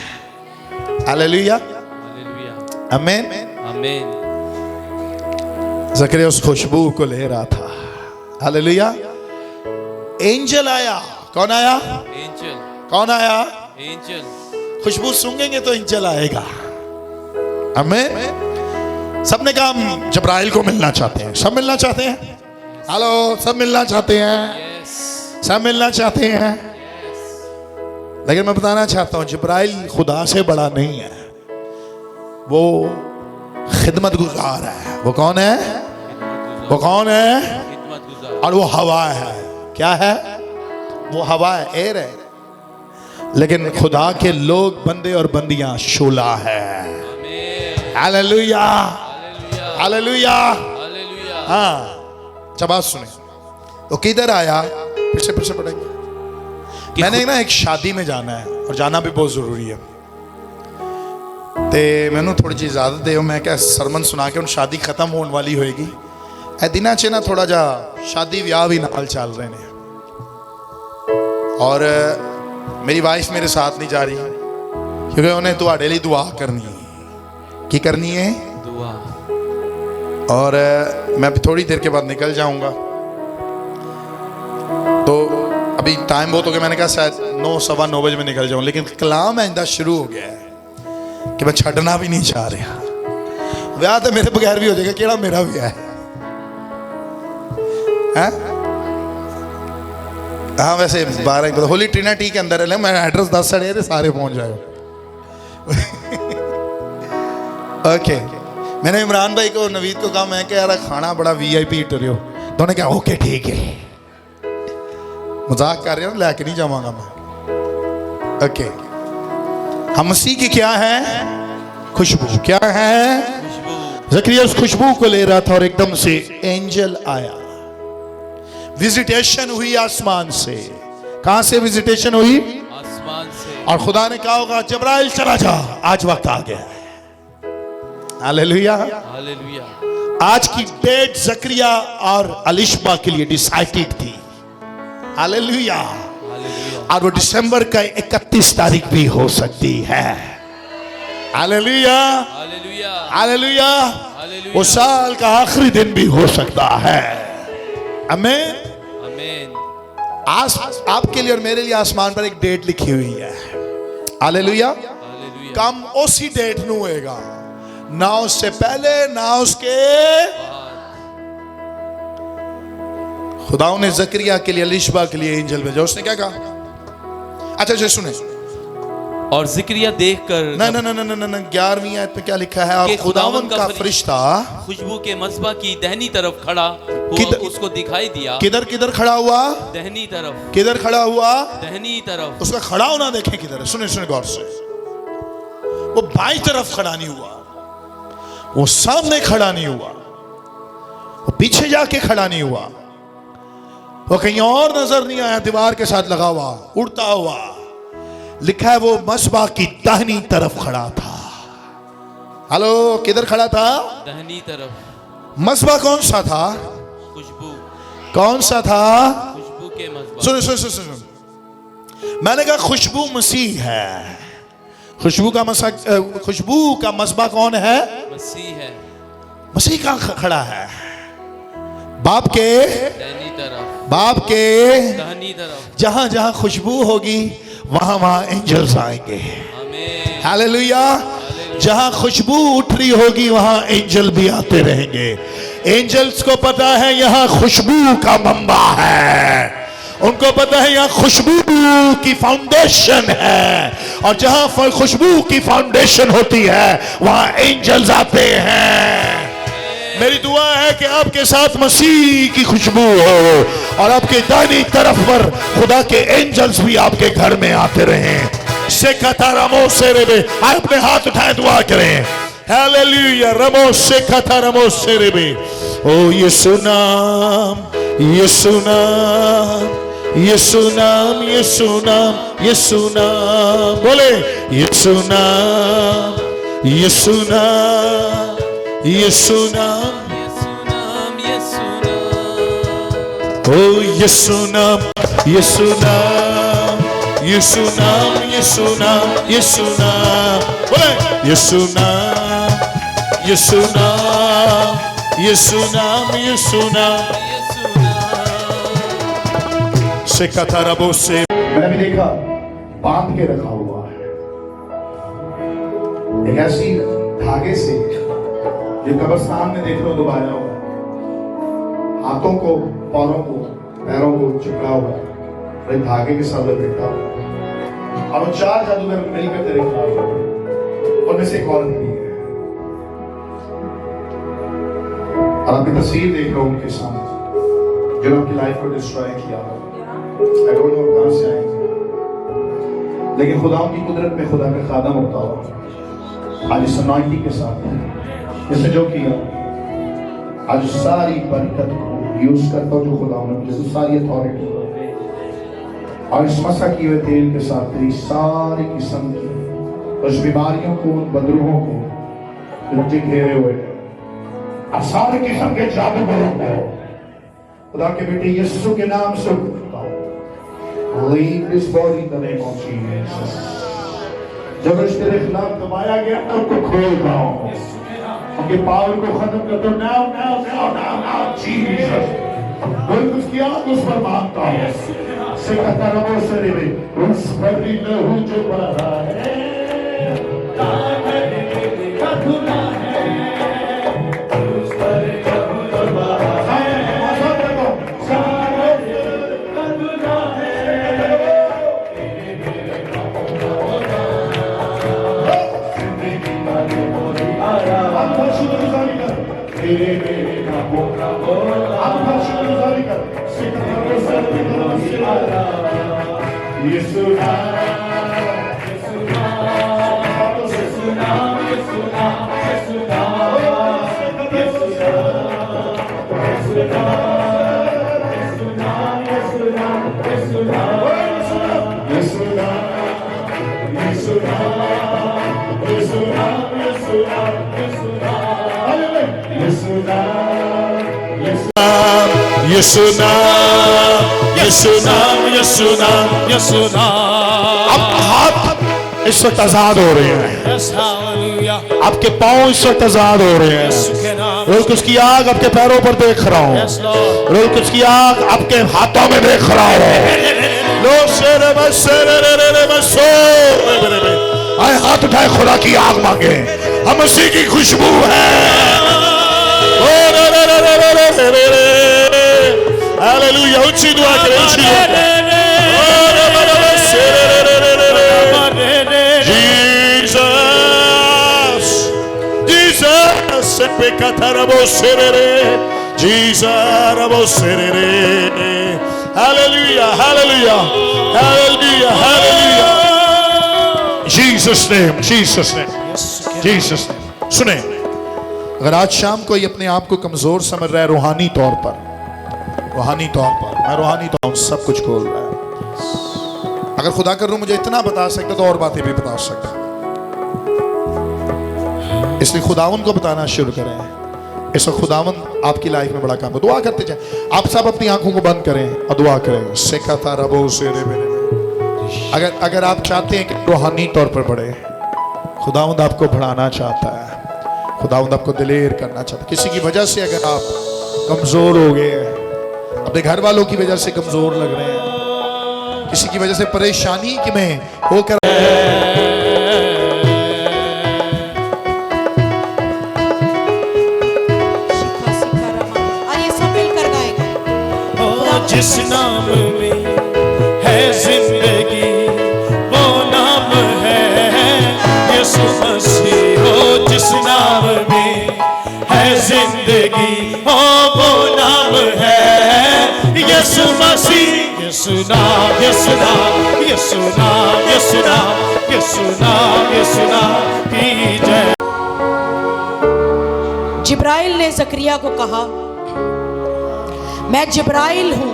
A: हालेलुया। हालेलुया। आमीन। आमीन। ज़करिया उस खुशबू को ले रहा था। हालेलुया। एंजल आया। कौन आया? एंजल। कौन आया? एंजल। खुशबू सूंघेंगे तो एंजल आएगा। आमीन। सबने कहा हम जब्राइल को मिलना चाहते हैं। सब मिलना चाहते हैं? हेलो, सब मिलना चाहते हैं? सब मिलना चाहते हैं? लेकिन मैं बताना चाहता हूं, जब्राइल खुदा से बड़ा नहीं है, वो खिदमत गुजार है। वो कौन है? वो कौन है? और वो हवा है। क्या है? वो हवा है, एयर है। लेकिन खुदा के लोग, बंदे और बंदियां शोला है। हालेलुया। हालेलुया। हाँ, जब बात सुने तो किधर आया? फिर से पढ़ेंगे। मैंने ना एक शादी में जाना है, और जाना भी बहुत जरूरी है। ते मैनू थोड़ी जी इजाजत दे, मैं क्या सरमन सुना के उन शादी खत्म होने वाली होएगी। ए दिना च ना थोड़ा जा शादी ब्याह भी नाल चल रहे हैं, और मेरी वाइफ मेरे साथ नहीं जा रही, क्योंकि उन्हें तुहाडे लिए दुआ करनी है। की करनी है? दुआ। और मैं भी थोड़ी देर के बाद निकल जाऊंगा, तो अभी टाइम बहुत हो गया। मैंने कहा शायद 9 सवा 9 बजे में निकल जाऊं, लेकिन कलाम आइंदा शुरू हो गया है कि मैं छड़ना भी नहीं चाह रहा। ब्याह तो मेरे बगैर भी हो जाएगा, केड़ा मेरा भी है। हाँ, वैसे 12 होली ट्रिनिटी के अंदर है। मैं एड्रेस 10 साढ़े सारे पहुंच जाए। ओके। मैंने इमरान भाई को, नवीद को कहा, मैं क्या यार खाना बड़ा VIP टरियो, तो उन्होंने कहा ओके ठीक है। मजाक कर रहे हो, लेके नहीं जाऊंगा मैं। ओके। हम मसीह की क्या है? खुशबू। क्या है? खुशबू। ज़करिया उस खुशबू को ले रहा था और एकदम से एंजल आया। विजिटेशन हुई आसमान से। कहां से विजिटेशन हुई? आसमान से। और खुदा ने कहा होगा जब्राइल चला जा, आज वक्त आ गया है। हालेलुया। हालेलुया। आज की डेट ज़करिया और अलिशबा के लिए डिसाइडेड थी। हालेलुया। और वो दिसंबर का 31 तारीख भी हो सकती है। हालेलुया। हालेलुया। हालेलुया। वो साल का आखिरी दिन भी हो सकता है। आमीन। आमीन। आज आपके लिए और मेरे लिए आसमान पर एक डेट लिखी हुई है। हालेलुया। कम उसी डेट में होएगा, ना उससे पहले ना उसके। खुदाओं ने ज़करिया के लिए, अलिशबा के लिए एंजल भेजा। उसने क्या कहा? अच्छा सुने।
B: और ज़करिया देखकर
A: ना 11वीं आयत में क्या लिखा है? और खुदावन का फरिश्ता
B: खुशबू के मस्बा की दाहिनी तरफ खड़ा हुआ उसको दिखाई दिया।
A: किधर खड़ा हुआ?
B: दाहिनी तरफ।
A: किधर खड़ा हुआ? दाहिनी
B: तरफ।
A: उसका खड़ा होना देखें किधर है। सुने गौर से। वो बाईं तरफ खड़ा नहीं हुआ, वो सामने खड़ा नहीं हुआ, वो पीछे जाके खड़ा नहीं हुआ, वो कहीं और नजर नहीं आया, दीवार के साथ लगा हुआ, उड़ता हुआ। लिखा है वो मस्बा की दाहिनी तरफ खड़ा था। हेलो, किधर खड़ा था?
B: दाहिनी तरफ।
A: मस्बा कौन सा था?
B: खुशबू।
A: कौन सा था?
B: खुशबू के मज़बा।
A: सुनो सुनो सुनो सुनो, मैंने कहा खुशबू मसीह है। खुशबू का मसबा कौन है?
B: मसीह है।
A: मसीह कहाँ खड़ा है? बाप के
B: दाहिनी तरफ,
A: बाप के
B: दाहिनी तरफ।
A: जहां जहां खुशबू होगी वहां वहां एंजल्स आएंगे।
B: आमीन।
A: हालेलुया। जहां खुशबू उठ रही होगी वहां एंजल भी आते रहेंगे। एंजल्स को पता है यहां खुशबू का मंबा है, उनको पता है यहाँ खुशबू की फाउंडेशन है, और जहां खुशबू की फाउंडेशन होती है वहां एंजल्स आते हैं। मेरी दुआ है कि आपके साथ मसीह की खुशबू हो और आपके दाहिनी तरफ पर खुदा के एंजल्स भी आपके घर में आते रहें। शेखता रमो सेरेबे, आप अपने हाथ उठाए दुआ करें। हालेलुया। रमो शेखता रमो सेरेबे। ओ यीशु नाम, यीशु नाम, यीशु नाम, यीशु नाम, यीशु नाम। बोले यीशु नाम, यीशु नाम, यीशु नाम, ओ यीशु नाम, यीशु नाम, यीशु नाम, यीशु नाम, यीशु नाम। बोले यीशु नाम, यीशु नाम, यीशु नाम, यीशु नाम। से कथारबो से मैंने भी देखा बांध के रखा हुआ है एक ऐसी धागे से, जो कब्रिस्तान में देख लो दबाया हुआ, हाथों को, पैरों को चिपका हुआ, एक धागे के साथ लपेटा हुआ, और वो 4 जादूगर मिलकर तेरे खिलाफ हुए। उनमें से एक औरत भी है, और आपकी तस्वीर देख रहा हूं उनके सामने, जो आपकी लाइफ को डिस्ट्रॉय किया। I don't know कहां से आएंगे, लेकिन खुदा की कुदरत में खुदा का खादम होता हुआ आज इस अनॉइंटिंग के साथ इसने जो किया, आज सारी बरकत को यूज करता हूं जो खुदा ने मुझे सारी अथॉरिटी, और इस मसा किए हुए तेल के साथ तेरी सारी किस्म की उस बीमारियों को, उन बदरूहों को जो मुझे घेरे हुए हैं, और सारे किस्म के जादूगरों को खुदा के बेटे यीशु के नाम से leave this body in the name of Jesus. जब इस तेरे खिलाफ दबाया गया तो उनको खोल रहा हूं, उनके पावर को खत्म कर दो। now Jesus। कोई कुछ किया तो उस पर मांगता हूं। से कहता रहो सरे में उस पर भी लहू जो बह रहा है, यीशु नाम, यीशु नाम, यीशु नाम, यीशु नाम। अब हाथ इस वक्त आजाद हो रहे हैं, आपके पांव इस वक्त आजाद हो रहे हैं। रोल कुछ की आग आपके पैरों पर देख रहा हूँ, रोल कुछ की आग आपके हाथों में देख रहा हूँ। आए हाथ उठाए, खुदा की आग मांगे, हम मसीह की खुशबू है। हालेलुया। ऊंची दुआ करें, ऊंची दुआ करें। जीसस, जीसस पे कथरबो सेरे, जीसस रबो सेरे। Hallelujah, hallelujah, hallelujah, hallelujah. Jesus name, Jesus name, Jesus name. सुने, अगर आज शाम कोई अपने आप को कमजोर समझ रहा है रूहानी तौर पर, रूहानी तौर पर, मैं रूहानी तौर पर सब कुछ खोल रहा है। अगर खुदा कर रूह मुझे इतना बता सकता तो और बातें भी बता सकता, इसलिए खुदावन को बताना शुरू करें। ऐसा खुदावंद आपकी लाइफ में बड़ा काम है। दुआ करते जाए। आप सब अपनी आंखों को बंद करें और दुआ करें। सेकाता रबो से रे मेरे। अगर आप चाहते हैं कि रूहानी तौर पर बढ़े, खुदावंद आपको बढ़ाना चाहता है, खुदावंद आपको दिलेर करना चाहता है। किसी की वजह से अगर आप कमजोर हो गए हैं, अपने घर वालों की वजह से कमजोर लग रहे हैं, किसी की वजह से परेशानी में होकर
C: जिस नाम में है जिंदगी वो नाम है यीशु मसीह। हो जिस नाम में है जिंदगी हो वो नाम है यीशु मसीह। यीशु नाम यीशु नाम यीशु नाम यीशु नाम यीशु नाम यीशु नाम की जय।
D: जिब्राइल ने ज़करिया को कहा, मैं जिब्राइल हूं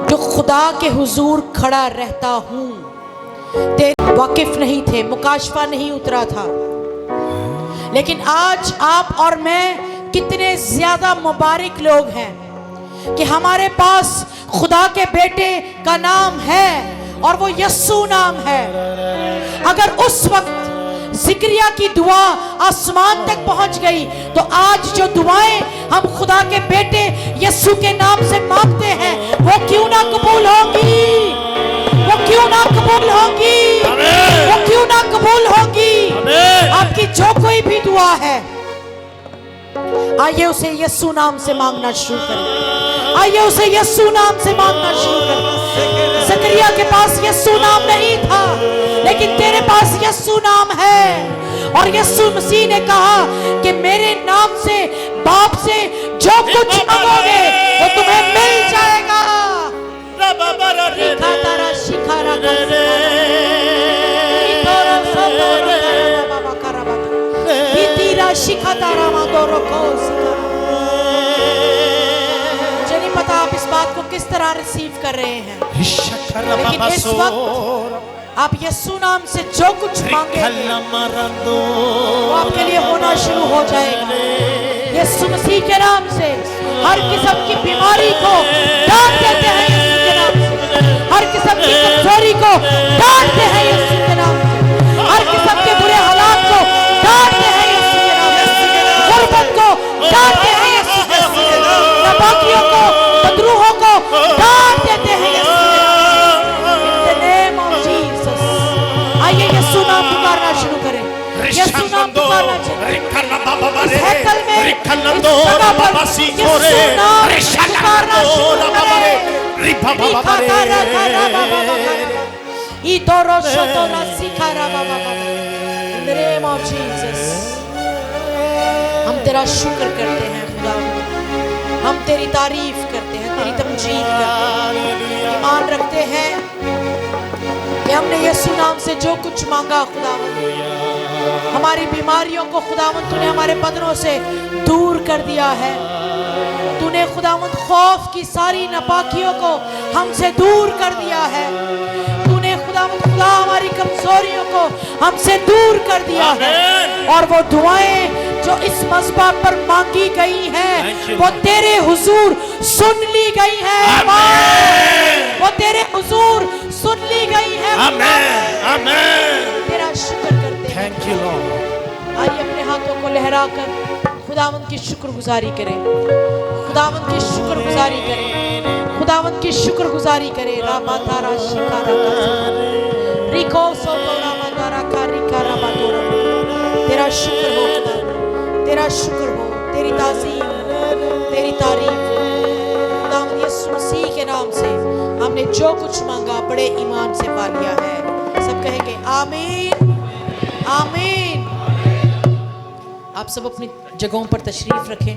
D: जो खुदा के हुजूर खड़ा रहता हूं। तेरे वाकिफ नहीं थे, मुकाशफा नहीं उतरा था, लेकिन आज आप और मैं कितने ज्यादा मुबारक लोग हैं कि हमारे पास खुदा के बेटे का नाम है और वो यस्सु नाम है। अगर उस वक्त ज़िक्रिया की दुआ आसमान तक पहुंच गई, तो आज जो दुआएं हम खुदा के बेटे यस्सु के नाम से मांगते हैं वो क्यों ना कबूल होंगी, वो क्यों ना कबूल होंगी, वो क्यों ना कबूल होंगी। आपकी जो कोई भी दुआ है, आइए उसे यस्सु नाम से मांगना शुरू करें। आइए उसे यस्सु नाम से मांगना शुरू करें। ज़करिया के पास यस्सु नाम नहीं था, लेकिन तेरे पास यस्सु नाम है। और यस्सु मसीह ने कहा कि मेरे नाम से बाप से जो कुछ मांगोगे वो तुम्हें मिल जाएगा। मुझे नहीं पता आप इस बात को किस तरह रिसीव कर रहे हैं, लेकिन इस वक्त आप यस्सु नाम से जो कुछ मांगेंगे वो आपके लिए होना शुरू हो जाएगा। यस्सु मसीह के नाम से हर किस्म की बीमारी को डांट देते हैं यस्सु के नाम से। हर किस्म की कमजोरी को डांटते हैं यस्सु के नाम से। हर किस्म के बुरे हालात को डांटते हैं यस्सु के नाम से। गुर्बत को डांटते हैं यस्सु के नाम से। नापाकियों को, बदरूहों को डांट देते हैं यस्सु के नाम से। In the name of Jesus। आइए यस्सु नाम पुकारना शुरू करें। यस्सु नाम पुकारना शुरू करें। इस हैकल में, इस जगह पर यस्सु नाम पुकारना शुरू करें। In the name of Jesus। हम तेरा शुक्र करते हैं खुदा, हम तेरी तारीफ करते हैं, तेरी तमजीद करते हैं। ईमान रखते हैं कि हमने यीशु नाम से जो कुछ मांगा खुदावंद, हमारी बीमारियों को खुदावंद तूने हमारे बदनों से दूर कर दिया है। तूने खुदावंद खौफ की सारी नापाकियों को हमसे दूर कर दिया है। तूने खुदावंद खुदा हमारी कमजोरियों को हमसे दूर कर दिया है। और वो दुआएं जो इस मज़बा पर मांगी गई हैं वो तेरे हुजूर सुन ली गई हैं। वो तेरे हुजूर सुन ली गई हैं। तेरा शुक्र करते हैं।
C: Thank you Lord.
D: आइए अपने हाथों को लहराकर खुदावंद की शुक्रगुजारी करें। खुदावंद की शुक्रगुजारी करें। खुदावंद की शुक्रगुजारी करें। रामातारा शिकारा रिको सोतोरा मंदारा कारिका रामातोरा। तेरा शुक्र हो खुदा, तेरा शुक्र हो, तेरी ताज़ीम, तेरी तारीफ। खुदावंद यीशु मसीह के नाम से हमने जो कुछ मांगा बड़े ईमान से पा लिया है। सब कहेंगे आमीन, आमीन। आप सब अपनी जगहों पर तशरीफ रखें।